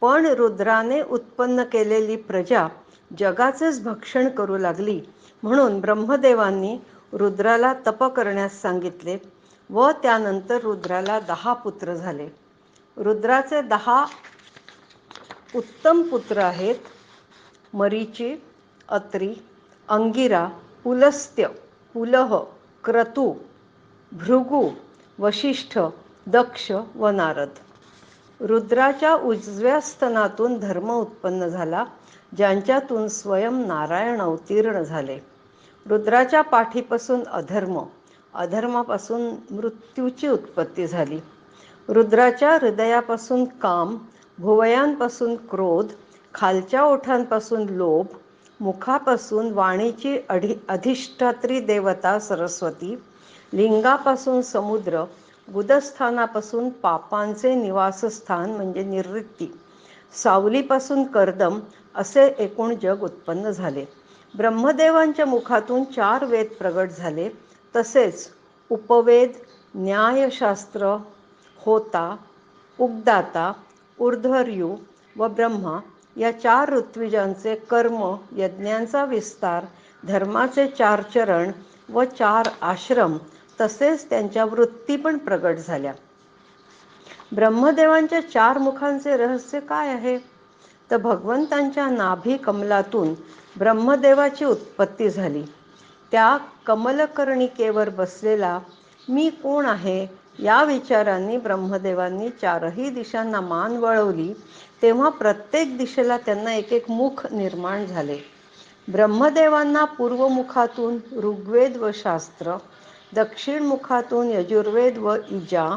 पण रुद्राने उत्पन्न केलेली प्रजा जगाचेच भक्षण करू लागली म्हणून ब्रह्मदेवांनी रुद्राला तप करण्यास सांगितले व त्यानंतर रुद्राला 10 पुत्र झाले. रुद्राचे 10 उत्तम पुत्र आहेत. मरीची, अत्री, अंगिरा, पुलस्त्य, पुलह, क्रतू, भृगु, वशिष्ठ, दक्ष व नारद. रुद्राच्या उजव्या स्तनातून धर्म उत्पन्न झाला, ज्यांच्यातून स्वयं नारायण अवतीर्ण झाले. रुद्राच्या पाठीपासून अधर्म, अधर्मापासून मृत्यूची उत्पत्ती झाली. रुद्राच्या हृदयापासून काम, भुवयांपासून क्रोध, खालच्या ओठांपासून लोभ, मुखापासून वाणीची अधिष्ठात्री देवता सरस्वती, लिंगापासून समुद्र, गुदस्थानापासून पापांचे निवासस्थान म्हणजे निवृत्ती, सावलीपासून कर्दम असे एकूण जग उत्पन्न झाले. ब्रह्मदेवांच्या मुखातून 4 वेद प्रगट झाले. तसेच उपवेद, न्यायशास्त्र, होता, उगदाता, ऊर्ध्वर्यू व ब्रह्मा या 4 ऋत्विजांचे कर्म, यज्ञांचा विस्तार, धर्माचे 4 चरण व 4 आश्रम तसेच त्यांच्या वृत्ती पण प्रगट झाल्या. ब्रह्मदेवांच्या 4 मुखांचे रहस्य काय आहे? तर भगवंतांच्या नाभी कमलातून ब्रह्मदेवाची उत्पत्ती झाली. त्या कमलकर्णिकेवर बसलेला मी कोण आहे या विचारांनी ब्रह्मदेवांनी 4ही दिशांना मान वळवली, तेव्हा प्रत्येक दिशेला त्यांना एक एक मुख निर्माण झाले. ब्रह्मदेवांना पूर्व मुखातून ऋग्वेद व शास्त्र, दक्षिण मुखातून यजुर्वेद व इजा,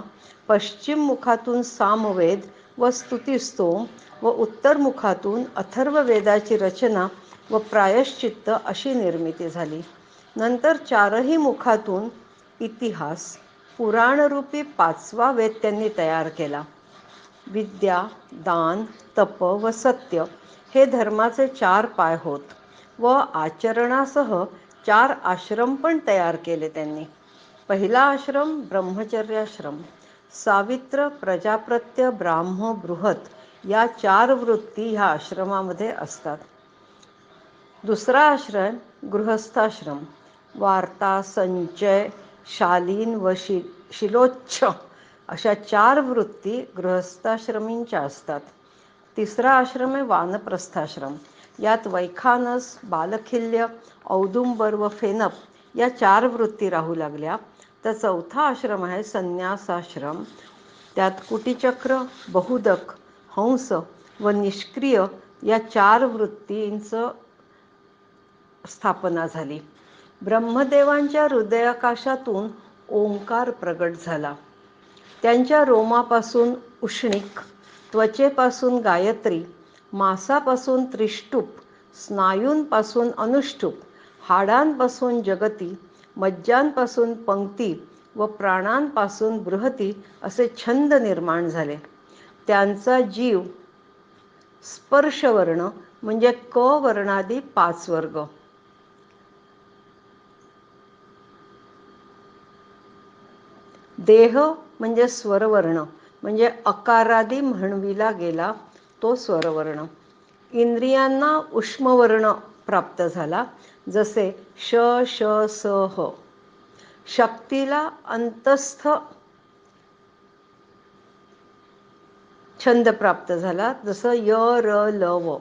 पश्चिम मुखातून सामवेद व स्तुतिस्तोम व उत्तर मुखातून अथर्ववेदाची रचना व प्रायश्चित्त अशी निर्मिती झाली. नंतर 4ही मुखातून इतिहास, पुराणरूपी 5वा वेद त्यांनी तयार केला. विद्या, दान, तप व सत्य हे धर्माचे 4 पाय होत व आचरणासह 4 आश्रम पण तयार केले त्यांनी. पहिला आश्रम ब्रह्मचर्याश्रम. सावित्र, प्रजापत्य, ब्राह्म, बृहत या 4 वृत्ती ह्या आश्रमामध्ये असतात. दुसरा आश्रम गृहस्थाश्रम. वार्ता, संचय, शालीन व शिलोच्छ अशा 4 वृत्ती गृहस्थाश्रमींच्या असतात. तिसरा आश्रम आहे वानप्रस्थाश्रम. यात वैखानस, बालखिल्य, औदुंबर व फेनप या 4 वृत्ती राहू लागल्या. तर चौथा आश्रम आहे संन्यासाश्रम. त्यात कुटीचक्र, बहुदक, हंस व निष्क्रिय या 4 वृत्तींचं स्थापना झाली. ब्रह्मदेवांच्या हृदयाकाशातून ओंकार प्रगट झाला. त्यांच्या रोमापासून उष्णिक, त्वचेपासून गायत्री, मांसापासून त्रिष्टुप, स्नायूंपासून अनुष्टुप, हाडांपासून जगती, मज्जांपासून पंक्ती व प्राणांपासून बृहती असे छंद निर्माण झाले. त्यांचा जीव स्पर्शवर्ण म्हणजे क वर्णादी 5 वर्ग, देह म्हणजे स्वरवर्ण म्हणजे अकारादी म्हणविला गेला तो स्वरवर्ण. इंद्रियांना उष्मवर्ण प्राप्त झाला, जसे श, श, स, ह. शक्तीला अंतस्थ छंद प्राप्त झाला, जसं य, र, ल, व.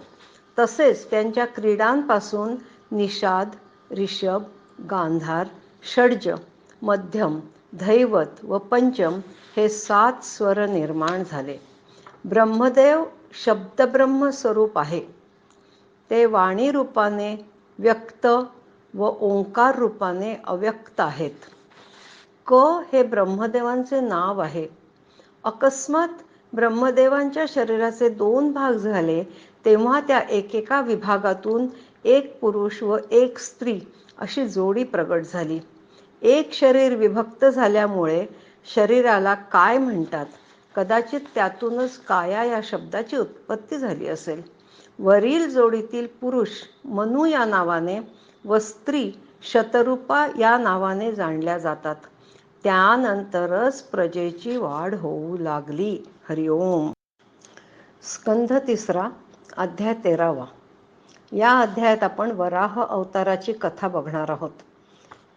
तसेच त्यांच्या क्रीडांपासून निषाद, ऋषभ, गांधार, षड्ज, मध्यम, धैवत व पंचम हे 7 स्वर निर्माण झाले. ब्रह्मदेव शब्दब्रह्म स्वरूप आहे. ते वाणी रूपाने व्यक्त व ओंकार रूपाने अव्यक्त आहेत. क हे ब्रह्मदेवांचे नाव आहे. अकस्मात ब्रह्मदेवांच्या शरीराचे 2 भाग झाले, तेव्हा त्या एकेका विभागातून एक पुरुष व एक स्त्री अशी जोडी प्रगट झाली. एक शरीर विभक्त झाल्यामुळे शरीराला काय म्हणतात, कदाचित त्यातूनच काया या शब्दाची उत्पत्ती झाली असेल. वरील जोडीतील पुरुष मनु या नावाने व स्त्री शतरूपा या नावाने जाणल्या जातात. त्यानंतरच प्रजेची वाढ होऊ लागली. हरिओम. स्कंध 3, अध्याय 13. या अध्यायात आपण वराह अवताराची कथा बघणार आहोत.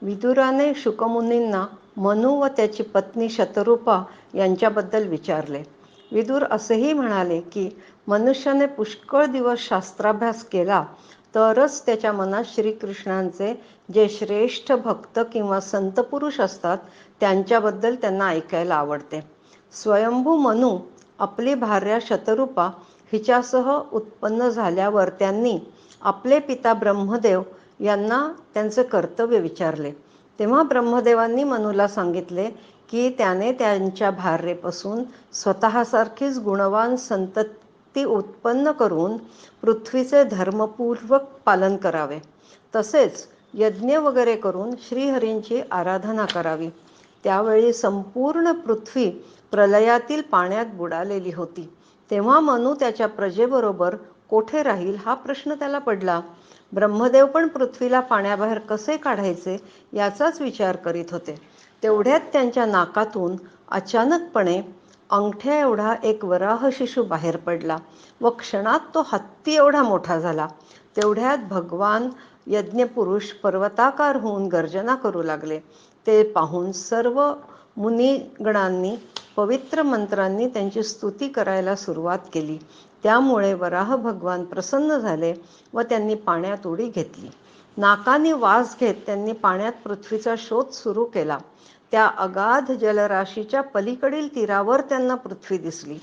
विदुराने शुकमुनींना मनु व त्याची पत्नी शतरूपा यांच्याबद्दल विचारले. विदुर असेही म्हणाले की मनुष्याने पुष्कळ दिवस शास्त्राभ्यास केला तरच त्याच्या मनात श्रीकृष्णांचे जे श्रेष्ठ भक्त किंवा संत पुरुष असतात त्यांच्याबद्दल त्यांना ऐकायला आवडते. स्वयंभू मनू आपली भार्या शतरूपा हिच्यासह उत्पन्न झाल्यावर त्यांनी आपले पिता ब्रह्मदेव यांना त्यांचे कर्तव्य विचारले. तेव्हा ब्रह्मदेवांनी मनूला सांगितले की त्याने त्यांच्या भार्येपासून स्वतःसारखीच गुणवान संतती उत्पन्न करून पृथ्वीचे धर्मपूर्वक पालन करावे. तसेच यज्ञ वगैरे करून श्रीहरींची आराधना करावी. त्यावेळी संपूर्ण पृथ्वी प्रलयातील पाण्यात बुडालेली होती. तेव्हा मनू त्याच्या प्रजेबरोबर कोठे राहील हा प्रश्न त्याला पडला. ब्रह्मदेव पण पृथ्वीला पाण्याबाहेर कसे काढायचे याचाच विचार करीत होते. तेवढ्यात त्यांच्या नाकातून अचानकपणे अंगठ्या एवढा एक वराह शिशु बाहेर पडला व क्षणात तो हत्ती एवढा मोठा झाला. तेवढ्यात भगवान यज्ञपुरुष पर्वताकार होऊन गर्जना करू लागले. ते पाहून सर्व मुनिगणांनी पवित्र मंत्रांनी त्यांची स्तुती करायला सुरुवात केली. त्यामुळे वराह भगवान प्रसन्न झाले व त्यांनी पाण्यात उडी घेतली. नाकाने वास घेत त्यांनी पाण्यात पृथ्वीचा शोध सुरू केला. त्या अगाध जलराशीच्या पलीकडील तीरावर त्यांना पृथ्वी दिसली.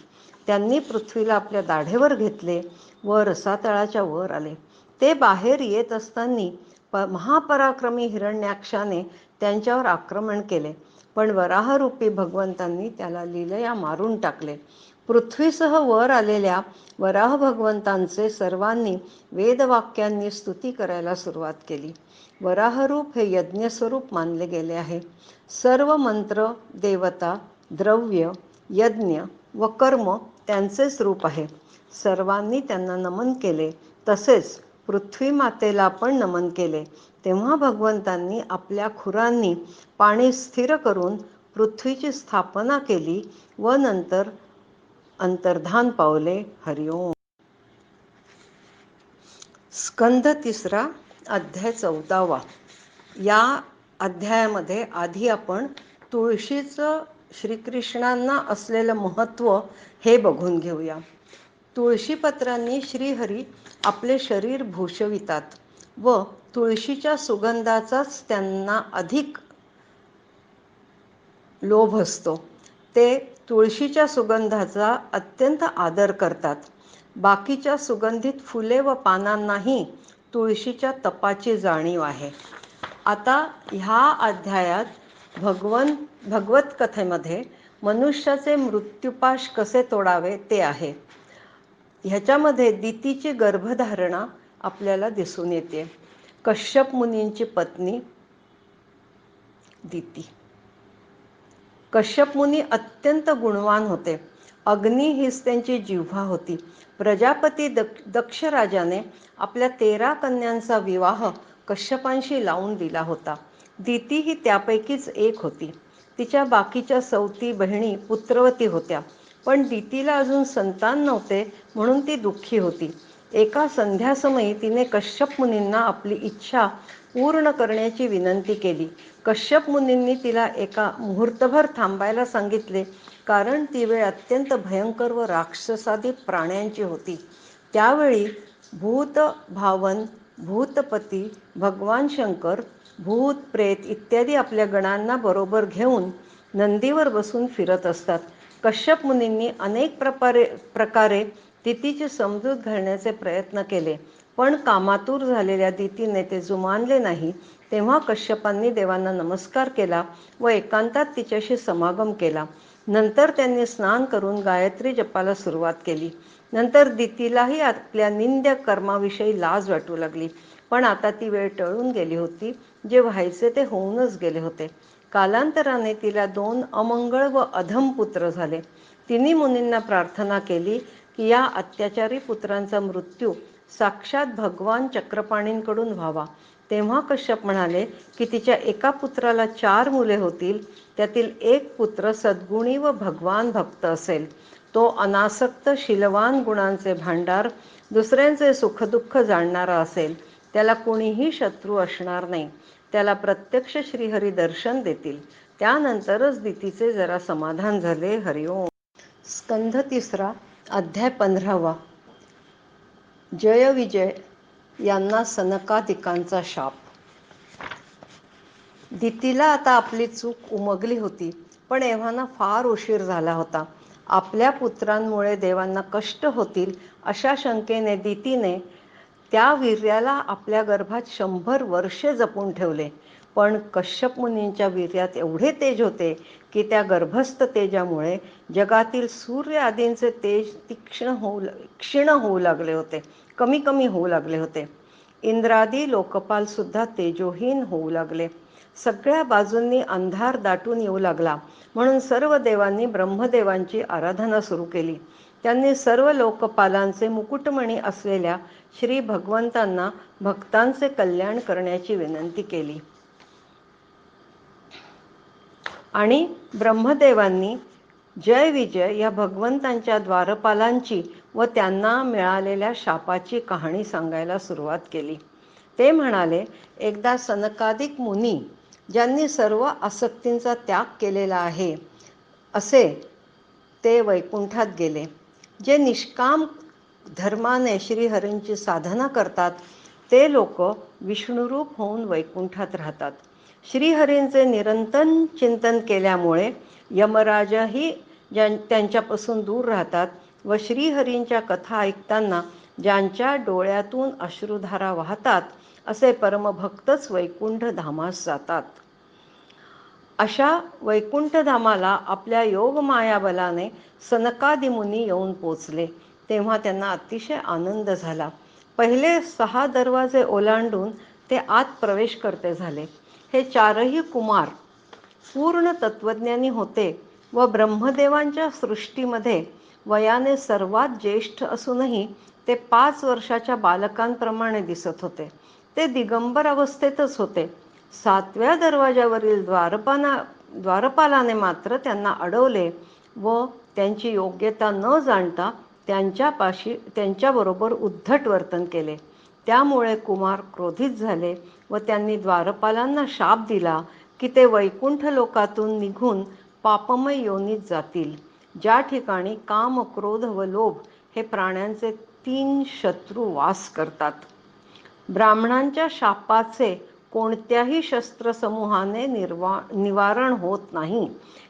त्यांनी पृथ्वीला आपल्या दाढेवर घेतले व रसातळाच्या वर आले. ते बाहेर येत असताना महापराक्रमी हिरण्याक्षाने त्यांच्यावर आक्रमण केले, पण वराहरूपी भगवंतांनी त्याला लीलया मारून टाकले. पृथ्वीसह वर आलेल्या वराह भगवंतांचे सर्वांनी वेदवाक्यांनी स्तुती करायला सुरुवात केली. वराहरूप हे यज्ञस्वरूप मानले गेले आहे. सर्व मंत्र, देवता, द्रव्य, यज्ञ व कर्म त्यांचेच रूप आहे. सर्वांनी त्यांना नमन केले. तसेच पृथ्वी मातेला पण नमन केले. तेव्हा भगवंतांनी आपल्या खुरांनी पाणी स्थिर करून पृथ्वीची स्थापना केली व नंतर अंतर्धान पावले. हरिओम. स्कंध 3, अध्याय 14. या अध्यायामध्ये आधी आपण तुळशीचं श्रीकृष्णांना असलेलं महत्त्व हे बघून घेऊया. तुळशीपत्रांनी श्रीहरी आपले शरीर भूषवितात व तुळशीच्या सुगंधाचाच त्यांना अधिक लोभ असतो. ते तुळशीच्या सुगंधाचा अत्यंत आदर करतात. बाकीच्या सुगंधित फुले व पानांनाही तुळशीच्या तपाची जाणीव आहे. आता ह्या अध्यायात भगवत कथेमध्ये मनुष्याचे मृत्युपाश कसे तोडावे ते आहे. ह्याच्यामध्ये दितीची गर्भधारणा आपल्याला दिसून येते. कश्यप मुनींची पत्नी दिती. कश्यप मुनी अत्यंत गुणवान होते. अग्नी हीच त्यांची जिव्हा होती. प्रजापती दक्ष राजाने आपल्या 13 कन्यांचा विवाह कश्यपांशी लावून दिला होता. दिती ही त्यापैकीच एक होती. तिच्या बाकीच्या सवती बहिणी पुत्रवती होत्या, पण दितीला अजून संतान नव्हते म्हणून ती दुःखी होती. एका संध्यासमयी तिने कश्यप मुनींना आपली इच्छा पूर्ण करण्याची विनंती केली. कश्यप मुनींनी तिला एका मुहूर्तभर थांबायला सांगितले, कारण ती वेळ अत्यंत भयंकर व राक्षसादी प्राण्यांची होती. त्यावेळी भूत भावन, भूतपती, भगवान शंकर, भूत प्रेत इत्यादी आपल्या गणांना बरोबर घेऊन नंदीवर बसून फिरत असतात. कश्यप मुनींनी अनेक प्रकारे दितीची समजूत घालण्याचे प्रयत्न केले, पण कामातूर झालेल्या दितीने ते जुमानले नाही. तेव्हा कश्यपांनी देवांना नमस्कार केला व एकांतात तिच्याशी समागम केला. नंतर त्यांनी स्नान करून गायत्री जपाला सुरुवात केली. नंतर दितीलाही आपल्या निंद्य कर्माविषयी लाज वाटू लागली, पण आता ती वेळ टळून गेली होती. जे व्हायचे ते होऊनच गेले होते. कालांतराने तिला 2 अमंगळ व अधम पुत्र झाले. तिने मुनींना प्रार्थना केली की या अत्याचारी पुत्रांचा मृत्यू साक्षात भगवान चक्रपाणींकडून व्हावा. तेव्हा कश्यप म्हणाले की तिच्या एका पुत्राला 4 मुले होतील. त्यातील एक पुत्र सद्गुणी व भगवान भक्त असेल. तो अनासक्त शीलवान गुणांचे भांडार, दुसऱ्यांचे सुखदुःख जाणणारा असेल. त्याला कोणीही शत्रू असणार नाही. त्याला प्रत्यक्ष श्रीहरी दर्शन देतील. त्यानंतरच दितीचे जरा समाधान झाले. हरिओम. स्कंध तिसरा, अध्याय 15वा. जय विजय यांना सनकादिकांचा शाप. दितीला आता आपली चूक उमगली होती, पण एव्हाना फार उशीर झाला होता. आपल्या पुत्रांमुळे देवांना कष्ट होतील अशा शंकेने दितीने त्या वीर्याला आपल्या गर्भात 100 वर्षे जपून ठेवले. पण कश्यप मुनींच्या वीर्यात एवढे तेज होते की त्या गर्भस्थ तेजामुळे जगातील सूर्य आदींचे तेज क्षीण होऊ लागले होते, कमी कमी होऊ लागले होते. इंद्रादी लोकपाल सुद्धा तेजोहीन होऊ लागले. सगळ्या बाजूंनी अंधार दाटून येऊ लागला, म्हणून सर्व देवांनी ब्रह्मदेवांची आराधना सुरू केली. त्यांनी सर्व लोकपालांचे मुकुटमणी असलेल्या श्री भगवंतांना भक्तांचे कल्याण करण्याची विनंती केली. आणि ब्रह्मदेवांनी जय विजय या भगवंतांच्या द्वारपालांची व त्यांना मिळालेल्या शापाची कहाणी सांगायला सुरुवात केली. ते म्हणाले, एकदा सनकादिक मुनी, ज्यांनी सर्व आसक्तींचा त्याग केलेला आहे, असे ते वैकुंठात गेले. जे निष्काम धर्माने श्रीहरींची साधना करतात ते लोक विष्णुरूप होऊन वैकुंठात राहतात. श्रीहरींचे निरंतर चिंतन केल्यामुळे यमराजही त्यांच्यापासून दूर राहतात व श्रीहरींच्या कथा ऐकताना ज्यांच्या डोळ्यातून अश्रुधारा वाहतात असे परमभक्तच वैकुंठ धामास जातात. अशा वैकुंठधामाला आपल्या योगमायाबलाने सनकादी मुनी येऊन पोचले. तेव्हा त्यांना अतिशय आनंद झाला. पहिले 6 दरवाजे ओलांडून ते आत प्रवेश करते झाले. हे 4ही कुमार पूर्ण तत्वज्ञानी होते व ब्रह्मदेवांच्या सृष्टीमध्ये वयाने सर्वात ज्येष्ठ असूनही ते 5 वर्षाच्या बालकांप्रमाणे दिसत होते. ते दिगंबर अवस्थेतच होते. 7व्या दरवाजावरील द्वारपालाने मात्र त्यांना अडवले व त्यांची योग्यता न जाणता त्यांच्याबरोबर उद्धट वर्तन केले. त्यामुळे कुमार क्रोधित झाले व त्यांनी द्वारपालांना शाप दिला की ते वैकुंठ लोकातून निघून पापमय योनीत जातील, ज्या ठिकाणी काम, क्रोध व लोभ हे प्राण्यांचे 3 शत्रू वास करतात. ब्राह्मणांच्या शापाचे कोणत्याही शस्त्रसमूहाने निवारण होत नाही,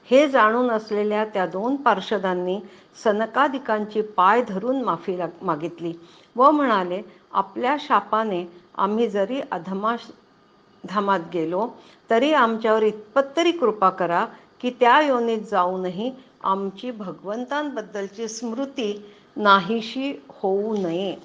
हे जाणून असलेल्या त्या 2 पार्षदांनी सनकादिकांची पाय धरून माफी मागितली व म्हणाले, आपल्या शापाने आम्ही जरी अधमाधामात गेलो तरी आमच्यावर इतपत तरी कृपा करा की त्या योनीत जाऊनही आमची भगवंतांबद्दलची स्मृती नाहीशी होऊ नये.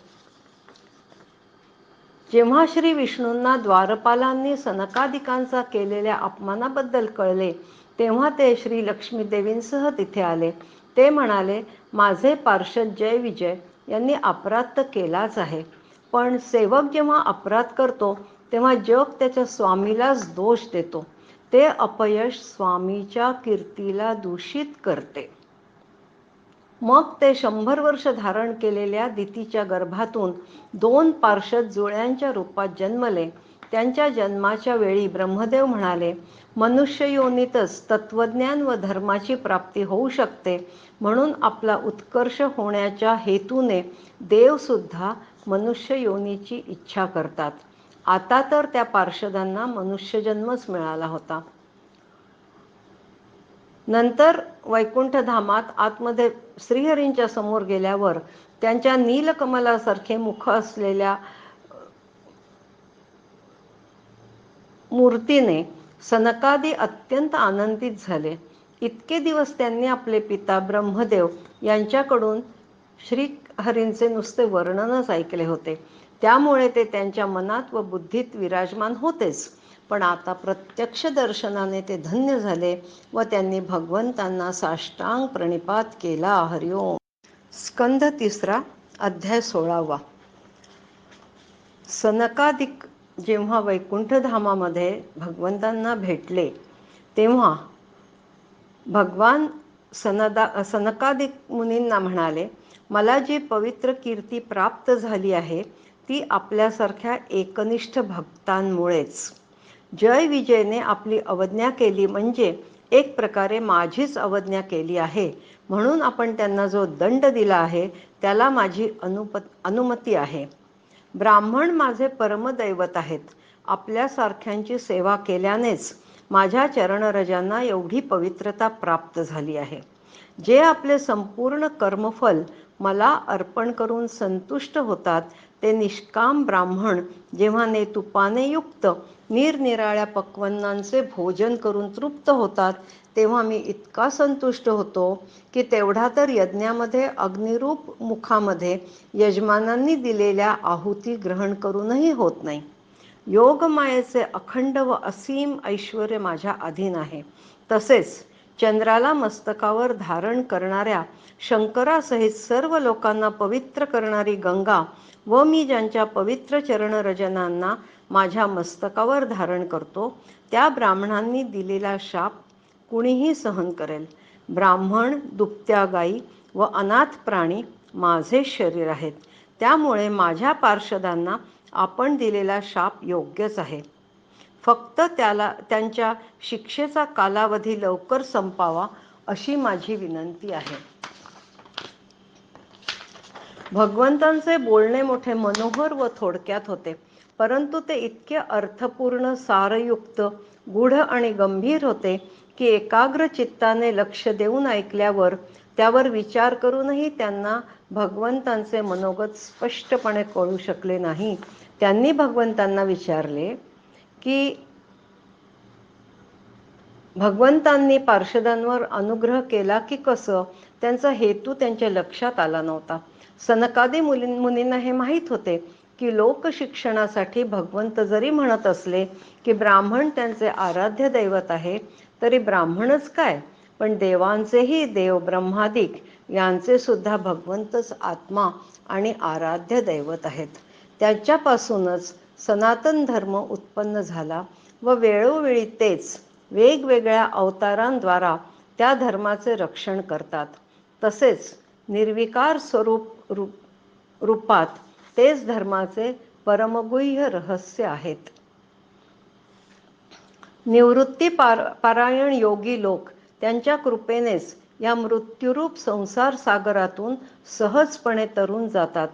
जेव्हा श्री विष्णूंना द्वारपालांनी सनकादिकांचा केलेल्या अपमानाबद्दल कळले तेव्हा ते श्री लक्ष्मीदेवींसह तिथे आले. ते म्हणाले, माझे पार्षद जय विजय यांनी अपराध तर केलाच आहे, पण सेवक जेव्हा अपराध करतो तेव्हा जग त्याच्या स्वामीलाच दोष देतो. ते अपयश स्वामीच्या कीर्तीला दूषित करते. मग ते 100 वर्ष धारण केलेल्या दितीच्या गर्भातून 2 पार्षद जुळ्यांच्या रूपात जन्मले. त्यांच्या जन्माच्या वेळी ब्रह्मदेव म्हणाले, मनुष्य योनीतच तत्वज्ञान व धर्माची प्राप्ती होऊ शकते, म्हणून आपला उत्कर्ष होण्याच्या हेतूने देवसुद्धा मनुष्य योनीची इच्छा करतात. आता तर त्या पार्षदांना मनुष्यजन्मच मिळाला होता. नंतर वैकुंठधामात आतमध्ये श्रीहरींच्या समोर गेल्यावर त्यांच्या नीलकमलासारखे मुख असलेल्या मूर्तीने सनकादी अत्यंत आनंदित झाले. इतके दिवस त्यांनी आपले पिता ब्रह्मदेव यांच्याकडून श्रीहरींचे नुसते वर्णनच ऐकले होते, त्यामुळे ते त्यांच्या मनात व बुद्धीत विराजमान होतेच. पण आता प्रत्यक्ष दर्शनाने ते धन्य झाले व त्यांनी भगवंतांना साष्टांग प्रणिपात केला. हरिओम. स्कंध तिसरा, अध्याय 16वा. सनकादिक जेव्हा वैकुंठधामामध्ये भगवंतांना भेटले तेव्हा भगवान सनकादिक मुनींना म्हणाले, मला जी पवित्र कीर्ती प्राप्त झाली आहे ती आपल्यासारख्या एकनिष्ठ भक्तांमुळेच. जय विजयने आपली अवज्ञा केली म्हणजे एक प्रकारे माझीच अवज्ञा केली आहे, म्हणून आपण त्यांना जो दंड दिला आहे त्याला माझी अनुमती आहे. ब्राह्मण माझे परमदैवत आहेत. आपल्यासारख्यांची सेवा केल्यानेच माझ्या चरणरजांना एवढी पवित्रता प्राप्त झाली आहे. जे आपले संपूर्ण कर्मफल मला अर्पण करून संतुष्ट होतात, ते निष्काम ब्राह्मण जेव्हा तुपाने युक्त निरनिराळ्या पक्वान्नांचे भोजन करून तृप्त होतात, तेव्हा मी इतका संतुष्ट होतो की तेवढा तर यज्ञामध्ये अग्निरूप मुखामध्ये यजमानांनी दिलेल्या आहुती ग्रहण करूनही होत नाही. योगमायेचे अखंड व असीम ऐश्वर्य माझ्या अधीन आहे. तसेच चंद्राला मस्तकावर धारण करणाऱ्या शंकरासहित सर्व लोकांना पवित्र करणारी गंगा व मी ज्यांच्या पवित्र चरणरजनांना माझ्या मस्तकावर धारण करतो, त्या ब्राह्मणांनी दिलेला शाप कुणीही सहन करेल. ब्राह्मण, दुभत्या गायी व अनाथ प्राणी माझे शरीर आहेत. त्यामुळे माझ्या पार्षदांना आपण दिलेला शाप योग्यच आहे. फक्त त्यांच्या शिक्षेचा कालावधी लवकर संपावा अशी माझी विनंती आहे. भगवंतांचे बोलणे मोठे मनोहर व थोडक्यात होते, परंतु ते इतके अर्थपूर्ण, सारयुक्त, गूढ आणि गंभीर होते की एकाग्र चित्ताने लक्ष देऊन ऐकल्यावर, त्यावर विचार करूनही त्यांना भगवंतांचे मनोगत स्पष्टपणे कळू शकले नाही. त्यांनी भगवंतांना विचारले की भगवंतांनी पार्षदांवर अनुग्रह केला की कसं? त्यांचा हेतू त्यांच्या लक्षात आला नव्हता. सनकादी मुनींना हे माहीत होते की लोकशिक्षणासाठी भगवंत जरी म्हणत असले की ब्राह्मण त्यांचे आराध्य दैवत आहे, तरी ब्राह्मणच काय, पण देवांचेही देव ब्रह्मादिक यांचे सुद्धा भगवंतच आत्मा आणि आराध्य दैवत आहेत. त्यांच्यापासूनच सनातन धर्म उत्पन्न झाला व वेळोवेळी तेच वेगवेगळ्या अवतारांद्वारा त्या धर्माचे रक्षण करतात. तसेच निर्विकार रूपात तेच धर्माचे परमगुह्य रहस्य आहेत. निवृत्ती पारायण योगी लोक त्यांच्या कृपेनेच या मृत्यूरूप संसार सागरातून सहजपणे तरून जातात.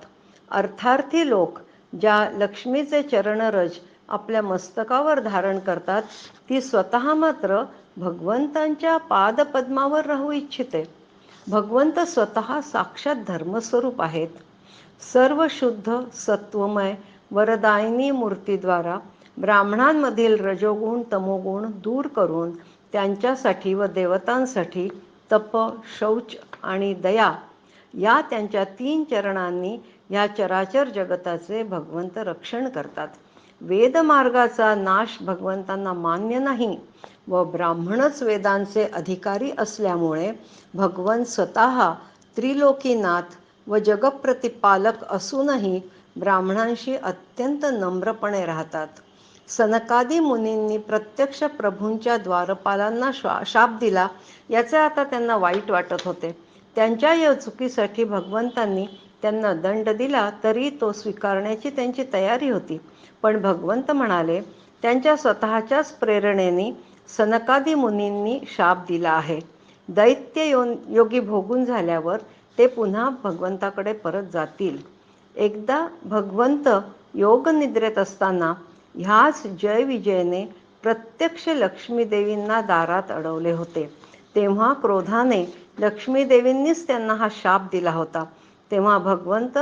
अर्थार्थी लोक ज्या लक्ष्मीचे चरणरज आपल्या मस्तकावर धारण करतात, ती स्वतः मात्र भगवंतांच्या पादपद्मावर राहू इच्छिते. भगवंत स्वतः साक्षात धर्मस्वरूप आहेत. सर्व शुद्ध सत्वमय वरदायिनी मूर्तीद्वारा ब्राह्मणांमधील रजोगुण तमोगुण दूर करून त्यांच्यासाठी व देवतांसाठी तप, शौच आणि दया या त्यांच्या 3 चरणांनी या चराचर जगताचे भगवंत रक्षण करतात. वेदमार्गाचा नाश भगवंतांना मान्य नाही व ब्राह्मणच वेदांचे अधिकारी असल्यामुळे भगवंत स्वतः त्रिलोकीनाथ व जगप्रतिपालक असूनही ब्राह्मणांशी अत्यंत नम्रपणे राहतात. सनकादी मुनींनी प्रत्यक्ष प्रभूंच्या द्वारपालांना शाप दिला, याचे आता त्यांना वाईट वाटत होते. त्यांच्या या चुकीसाठी भगवंतांनी त्यांना दंड दिला, तरी तो स्वीकारण्याची त्यांची तयारी होती. पण भगवंत म्हणाले, त्यांच्या स्वतःच्याच प्रेरणेने सनकादी मुनींनी शाप दिला आहे. दैत्य योगी भोगून झाल्यावर ते पुन्हा भगवंताकडे परत जातील. एकदा भगवंत योगनिद्रेत असताना ह्याच जयविजयने प्रत्यक्ष लक्ष्मीदेवींना दारात अडवले होते. तेव्हा क्रोधाने लक्ष्मीदेवींनीच त्यांना हा शाप दिला होता. तेव्हा भगवंत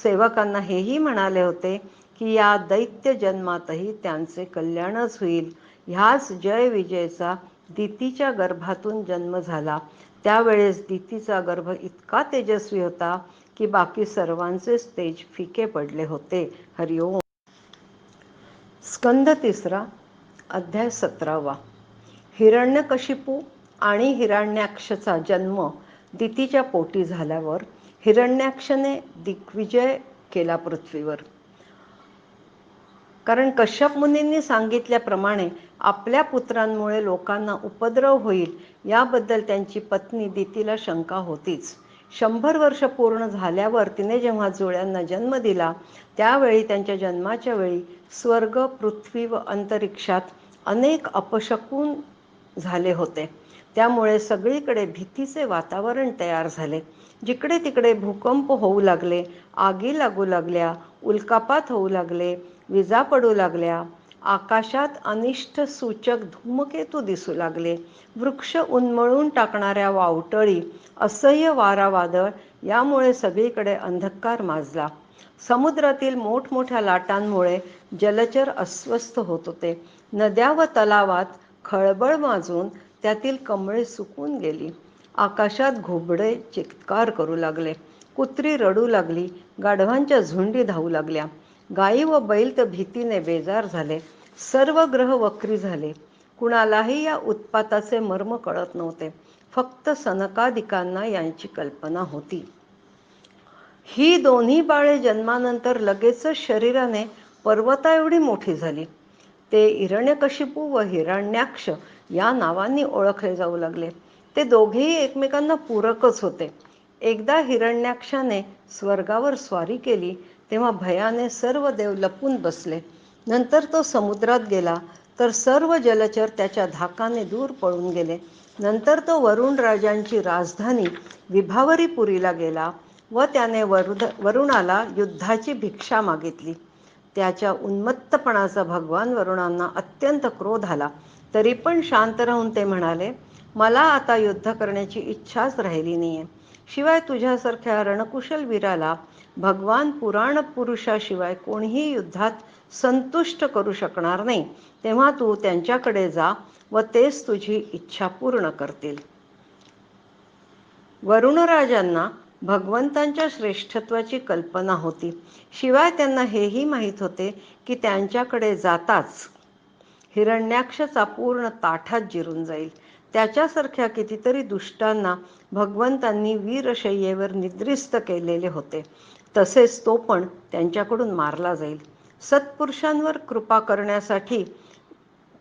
सेवकांना हेही म्हणाले होते की या दैत्य जन्मातही त्यांचे कल्याणच होईल. ह्याच जयविजयचा दितीच्या गर्भातून जन्म झाला. त्यावेळेस दितीचा गर्भ इतका तेजस्वी होता की बाकी सर्वांचेच तेज फिके पडले होते. हरिओम. स्कंद 3 अध्याय 17. हिरण्यकशिपू आणि हिरण्याक्षचा जन्म दितीच्या पोटी झाल्यावर हिरण्याक्षने दिग्विजय केला पृथ्वीवर. कारण कश्यप मुनींनी सांगितल्याप्रमाणे आपल्या पुत्रांमुळे लोकांना उपद्रव होईल याबद्दल त्यांची पत्नी दितीला शंका होतीच. 100 वर्ष पूर्ण झाल्यावर तिने जेव्हा जुळ्यांना जन्म दिला, त्यावेळी त्यांच्या जन्माच्या वेळी स्वर्ग, पृथ्वी व अंतरिक्षात अनेक अपशकुन झाले होते. त्यामुळे सगळीकडे भीतीचे वातावरण तयार झाले. जिकडे तिकडे भूकंप होऊ लागले, आगी लागू लागल्या, उल्कापात होऊ लागले, विजा पडू लागल्या, आकाशात अनिष्ट सूचक धूमकेतू दिसू लागले, वृक्ष उन्मळून टाकणाऱ्या वावटळी, असह्य वारा वादळ यामुळे सगळीकडे अंधकार माजला. समुद्रातील मोठमोठ्या लाटांमुळे जलचर अस्वस्थ होत होते. नद्या व तलावात खळबळ माजून त्यातील कमळे सुकून गेली. आकाशात घोबडे चित्कार करू लागले, कुत्री रडू लागली, गाढवांच्या झुंडी धावू लागल्या. गायी व बैल तर भीतीने बेजार झाले. सर्व ग्रह वक्री झाले. कुणालाही या उत्पाताचे मर्म कळत नव्हते. फक्त सनकादिकांना यांची कल्पना होती. ही दोन्ही बाळे जन्मानंतर लगेचच शरीराने पर्वता एवढी मोठी झाली. ते हिरण्यकशिपू व हिरण्याक्ष या नावांनी ओळखले जाऊ लागले. ते दोघेही एकमेकांना पूरकच होते. एकदा हिरण्याक्षाने स्वर्गावर स्वारी केली तेव्हा भयाने सर्व देव लपून बसले. नंतर तो समुद्रात गेला तर सर्व जलचर त्याच्या धाकाने दूर पळून गेले. नंतर तो वरुण राजांची राजधानी विभावरीपुरीला गेला व त्याने वरुणाला युद्धाची भिक्षा मागितली. त्याच्या उन्मत्तपणाचा भगवान वरुणांना अत्यंत क्रोध आला. तरी पण शांत राहून ते म्हणाले, मला आता युद्ध करण्याची इच्छाच राहिली नाहीये. शिवाय तुझ्यासारख्या रणकुशल वीराला भगवान पुराण पुरुषाशिवाय कोणीही युद्धात संतुष्ट करू शकणार नाही. तेव्हा तू त्यांच्याकडे जा व तेच तुझी इच्छा पूर्ण करतील. वरुणराजांना भगवंतांच्या श्रेष्ठत्वाची कल्पना होती. शिवाय त्यांना हेही माहीत होते की त्यांच्याकडे जाताच हिरण्याक्षचा पूर्ण ताठात जिरून जाईल. त्याच्यासारख्या कितीतरी दुष्टांना भगवंतांनी वीरशय्येवर निद्रिस्त केलेले होते. तसेच तो पण त्यांच्याकडून मारला जाईल. सत्पुरुषांवर कृपा करण्यासाठी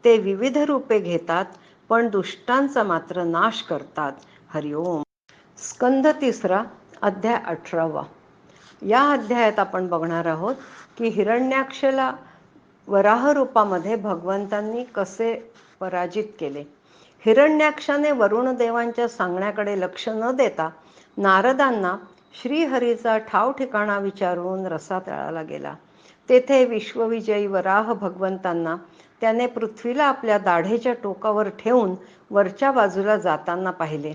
ते विविध रूपे घेतात, पण दुष्टांचा मात्र नाश करतात. हरिओम. स्कंध 3 अध्याय 18. या अध्यायात आपण बघणार आहोत की हिरण्याक्षला वराह रूपामध्ये भगवंतांनी कसे पराजित केले. हिरण्याक्षाने वरुण देवांच्या सांगण्याकडे लक्ष न देता नारदांना श्रीहरीचा ठाव ठिकाणा विचारून रसातळाला गेला. तेथे विश्वविजयी वराह भगवंतांना त्याने पृथ्वीला आपल्या दाढेच्या टोकावर ठेवून वरच्या बाजूला जाताना पाहिले.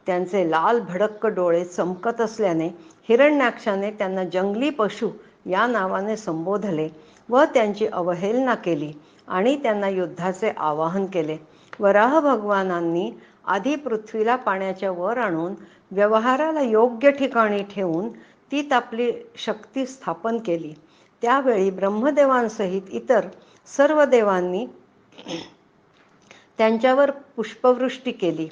त्यांचे लाल भडक्क डोळे चमकत असल्याने हिरण्याक्षाने त्यांना जंगली पशु या नावाने संबोधले व त्यांची अवहेलना केली आणि त्यांना युद्धाचे आवाहन केले. वराह भगवानांनी आधी पृथ्वीला पाण्याच्या वर आणून व्यवहाराला योग्य ठिकाणी ठेवून तीत आपली शक्ती स्थापन केली. त्यावेळी ब्रह्मदेवांसहित इतर सर्व देवांनी त्यांच्यावर पुष्पवृष्टी केली.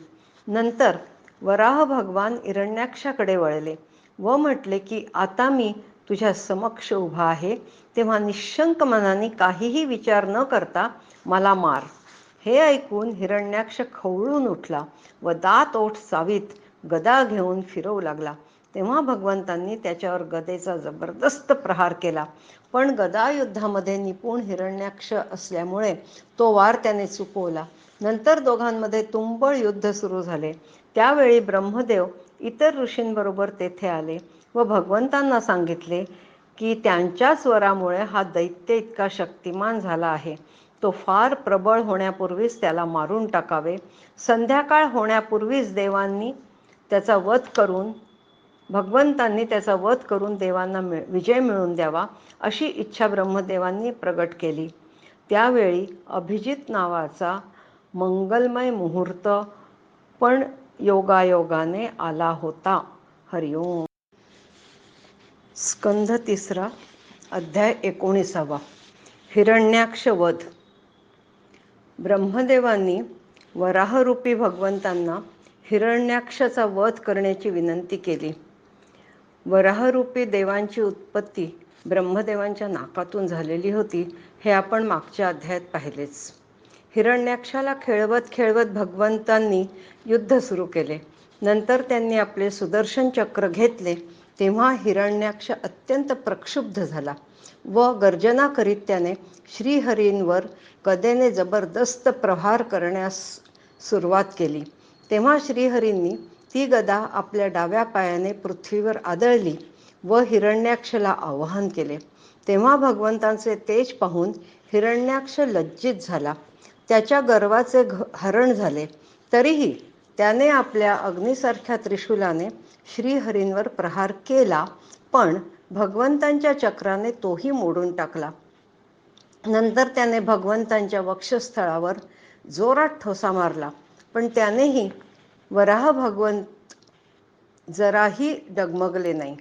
नंतर वराह भगवान हिरण्याक्षाकडे वळले व म्हटले की आता मी तुझ्या समक्ष उभा आहे, तेव्हा निशंक मनाने काहीही विचार न करता मला मार. हे ऐकून हिरण्याक्ष खवळून उठला व दात ओठ चावीत गदा घेऊन फिरवू लागला. तेव्हा भगवंतांनी त्याच्यावर गदेचा जबरदस्त प्रहार केला. पण गदा युद्धामध्ये निपुण हिरण्याक्ष असल्यामुळे तो वार त्याने चुकवला. नंतर दोघांमध्ये तुंबळ युद्ध सुरू झाले. त्यावेळी ब्रह्मदेव इतर ऋषींबरोबर तेथे आले व भगवंतांना सांगितले की त्यांच्याच वरामुळे हा दैत्य इतका शक्तिमान झाला आहे. तो फार प्रबळ होण्यापूर्वीच त्याला मारून टाकावे. संध्याकाळ होण्यापूर्वीच भगवंतांनी त्याचा वध करून देवांना विजय मिळवून द्यावा अशी इच्छा ब्रह्मदेवांनी प्रगट केली. त्यावेळी अभिजित नावाचा मंगलमय मुहूर्त पण योगायोगाने आला होता. हरिओम. स्कंध 3 अध्याय 19. हिरण्याक्ष वध. ब्रह्मदेवांनी वराहरूपी भगवंतांना हिरण्याक्षाचा वध करण्याची विनंती केली. वराहरूपी देवांची उत्पत्ती ब्रह्मदेवांच्या नाकातून झालेली होती हे आपण मागच्या अध्यायात पाहिलेच. हिरण्याक्षाला खेळवत खेळवत भगवंतांनी युद्ध सुरू केले. नंतर त्यांनी आपले सुदर्शन चक्र घेतले तेव्हा हिरण्याक्ष अत्यंत प्रक्षुब्ध झाला व गर्जना करीत त्याने श्रीहरींवर गदेने जबरदस्त प्रहार करण्यास सुरुवात केली. तेव्हा श्रीहरींनी ती गदा आपल्या डाव्या पायाने पृथ्वीवर आदळली व हिरण्याक्षला आवाहन केले. तेव्हा भगवंतांचे तेज पाहून हिरण्याक्ष लज्जित झाला. त्याच्या गर्वाचे हरण झाले. तरीही त्याने आपल्या अग्नीसारख्या त्रिशूलाने श्रीहरींवर प्रहार केला, पण भगवंतांच्या चक्राने तोही मोडून टाकला. नंतर त्याने भगवंतांच्या वक्षस्थळावर जोरात ठोसा मारला, पण त्यानेही वराह भगवंत जराही डगमगले नाही.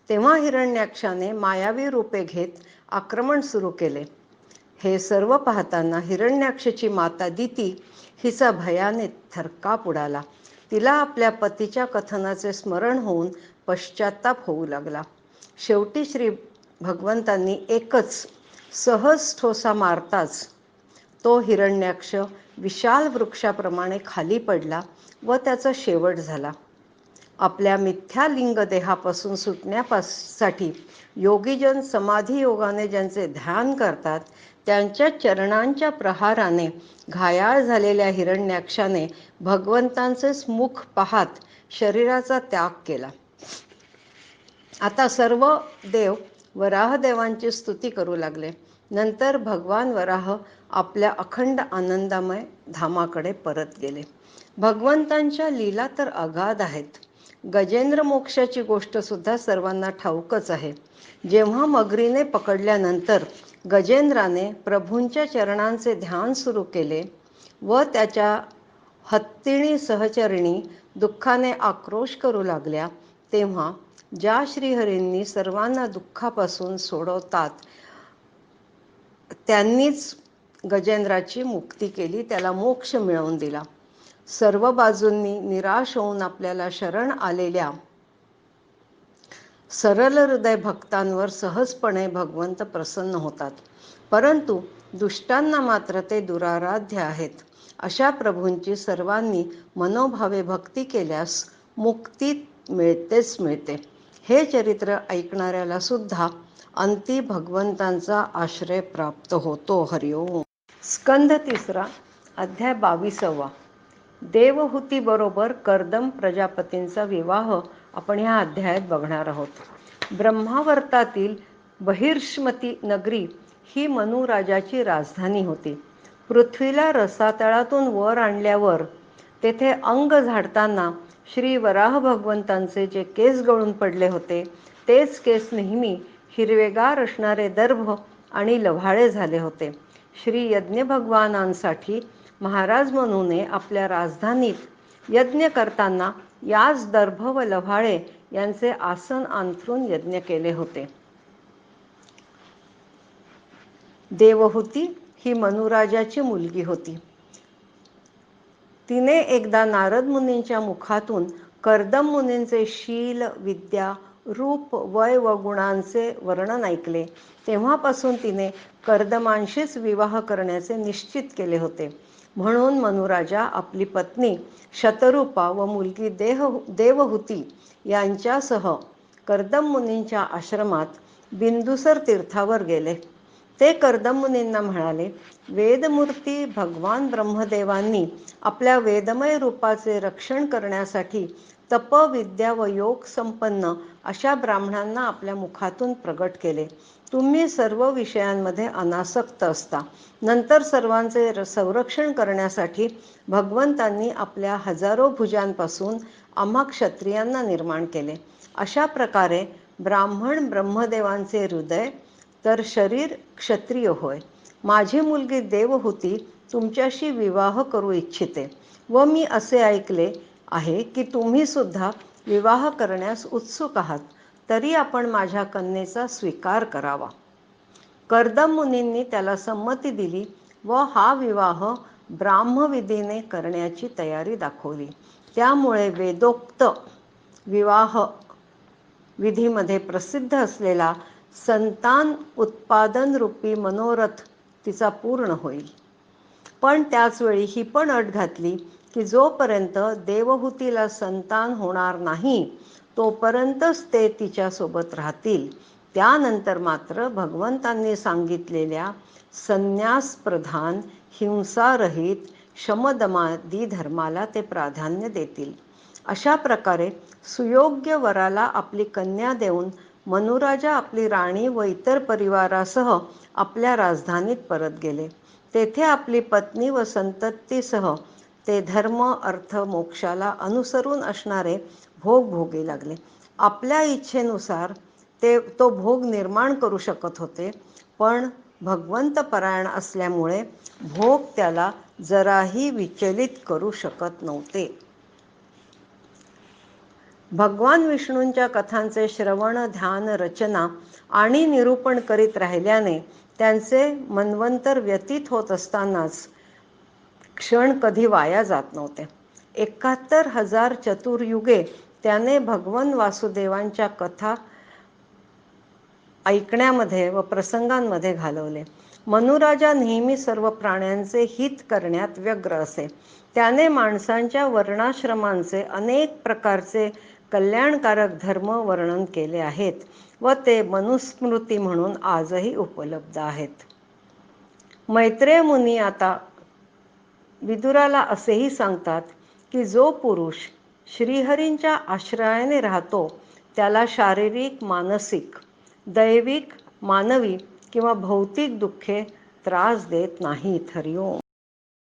तेव्हा हिरण्याक्षाने मायावी रूपे घेत आक्रमण सुरू केले. हे सर्व पाहताना हिरण्याक्षची माता दिती हिचा भयाने थरकाप उडाला. तिला आपल्या पतीच्या कथनाचे स्मरण होऊन पश्चाताप होऊ लागला. शेवटी श्री भगवंतांनी एकच सहज ठोसा मारताच तो हिरण्याक्ष विशाल वृक्षाप्रमाणे खाली पडला व त्याचा शेवट झाला. आपल्या मिथ्या लिंग देहापासून सुटण्यासाठी योगीजन समाधी योगाने ज्यांचे ध्यान करतात, त्यांच्या चरणांच्या प्रहाराने घायाळ झालेल्या हिरण्याक्षाने भगवंतांचेच मुख पाहत शरीराचा त्याग केला. आता सर्व देव वराहदेवांची स्तुती करू लागले. नंतर भगवान वराह आपल्या अखंड आनंदामय धामाकडे परत गेले. भगवंतांच्या लीला तर अगाध आहेत. गजेंद्र मोक्षाची गोष्ट सुद्धा सर्वांना ठाऊकच आहे. जेव्हा मगरीने पकडल्यानंतर गजेंद्राने प्रभूंच्या चरणांचे ध्यान सुरू केले व त्याच्या हत्तीणी सहचरिणी दुःखाने आक्रोश करू लागल्या, तेव्हा ज्या श्रीहरींनी सर्वांना दुःखापासून सोडवतात त्यांनीच गजेंद्राची मुक्ती केली, त्याला मोक्ष मिळवून दिला. सर्व बाजूंनी निराश होऊन आपल्याला शरण आलेल्या सरल हृदय भक्तांवर सहजपणे भगवंत प्रसन्न होतात, परंतु दुष्टांना मात्र ते दुराराध्य आहेत. अशा प्रभूंची सर्वांनी मनोभावे भक्ती केल्यास मुक्ती मिळतेच मिळते. हे चरित्र ऐकणाऱ्याला सुद्धा अंती भगवंतांचा आश्रय प्राप्त होतो. हरिओम. स्कंध 3, अध्याय 22. देवहूती बरोबर कर्दम प्रजापतींचा विवाह आपण ह्या अध्यायात बघणार आहोत. ब्रह्मावर्तातील बहिर्ष्मती नगरी ही मनुराजाची राजधानी होती. पृथ्वीला रसातळातून वर आणल्यावर तेथे अंग झाडताना श्री वराह भगवंतांचे जे केस गळून पडले होते, तेच केस नेहमी हिरवेगार असणारे दर्भ आणि लव्हाळे झाले होते. श्री यज्ञ भगवानांसाठी महाराज मनूने आपल्या राजधानीत यज्ञ करताना याच दर्भ व लव्हाळे यांचे आसन अंथरून यज्ञ केले होते. देवहूती ही मनुराजाची मुलगी होती. तिने एकदा नारद मुनींच्या मुखातून कर्दम मुनींचे शील, विद्या, रूप, वय व गुणांचे वर्णन ऐकले. तेव्हापासून तिने कर्दमांशीच विवाह करण्याचे निश्चित केले होते. म्हणून मनुराजा आपली पत्नी शतरूपा व मुलगी देवहूती यांच्यासह कर्दम मुनींच्या आश्रमात बिंदुसर तीर्थावर गेले. ते कर्दम मुनींना म्हणाले, वेदमूर्ती भगवान ब्रह्मदेवांनी आपल्या वेदमय रूपाचे रक्षण करण्यासाठी तप, विद्या व योग संपन्न अशा ब्राह्मणांना आपल्या मुखातून प्रगट केले. तुम्ही सर्व विषयांमध्ये अनासक्त असता. नंतर सर्वांचे संरक्षण करण्यासाठी भगवंतांनी आपल्या हजारो भुजांपासून आम्हा क्षत्रियांना निर्माण केले. अशा प्रकारे ब्राह्मण ब्रह्मदेवांचे हृदय तर शरीर क्षत्रिय होय. माझी मुलगी देवहूती तुमच्याशी विवाह करू इच्छिते व मी असे ऐकले आहे की तुम्ही सुद्धा विवाह करण्यास उत्सुक आहात. तरी आपण माझ्या कन्येचा स्वीकार करावा. कर्दम मुनींनी त्याला संमती दिली व हा विवाह ब्राह्मविधीने करण्याची तयारी दाखवली. त्यामुळे वेदोक्त विवाह विधीमध्ये प्रसिद्ध असलेला संतान उत्पादन रूपी मनोरथ तिचा पूर्ण होईल. पण त्याचवेळी ही पण अट घातली की जोपर्यंत देवहूतीला संतान होणार नाही तोपर्यंतच ते तिच्यासोबत राहतील. त्यानंतर मात्र भगवंतांनी सांगितलेल्या संन्यासप्रधान, हिंसारहित, शमदमादी धर्माला ते प्राधान्य देतील. अशा प्रकारे सुयोग्य वराला आपली कन्या देऊन मनुराजा आपली राणी व इतर परिवारासह आपल्या राजधानीत परत गेले. तेथे आपली पत्नी व संततीसह ते धर्म अर्थ मोक्षाला अनुसरून असणारे भोग भोगी लागले. आपल्या इच्छेनुसार तो भोग निर्माण करू शकत होते, पण भगवंतपरायण असल्यामुळे भोग त्याला जराही विचलित करू शकत नव्हते. भगवान विष्णूंच्या कथांचे श्रवण, ध्यान, रचना आणि निरूपण करीत राहिल्याने त्यांचे मन्वंतर व्यतीत होत असतानाच क्षण कधी वाया जात नव्हते. 71,000 चतुर्युगे त्याने भगवान वासुदेवांच्या कथा ऐकण्यामध्ये व प्रसंगांमध्ये घालवले. मनुराजा नेहमी सर्व प्राण्यांचे हित करण्यात व्यग्र असे. त्याने माणसांच्या वर्णाश्रमांचे अनेक प्रकारचे कल्याणकारक धर्म वर्णन केले आहेत व ते मनुस्मृती म्हणून आजही उपलब्ध आहेत. मैत्रेय मुनी आता विदुराला असेही सांगतात की जो पुरुष श्रीहरींच्या आश्रयाने राहतो त्याला शारीरिक, मानसिक, दैविक, मानवी किंवा भौतिक दुःखे त्रास देत नाहीत. हरिओम.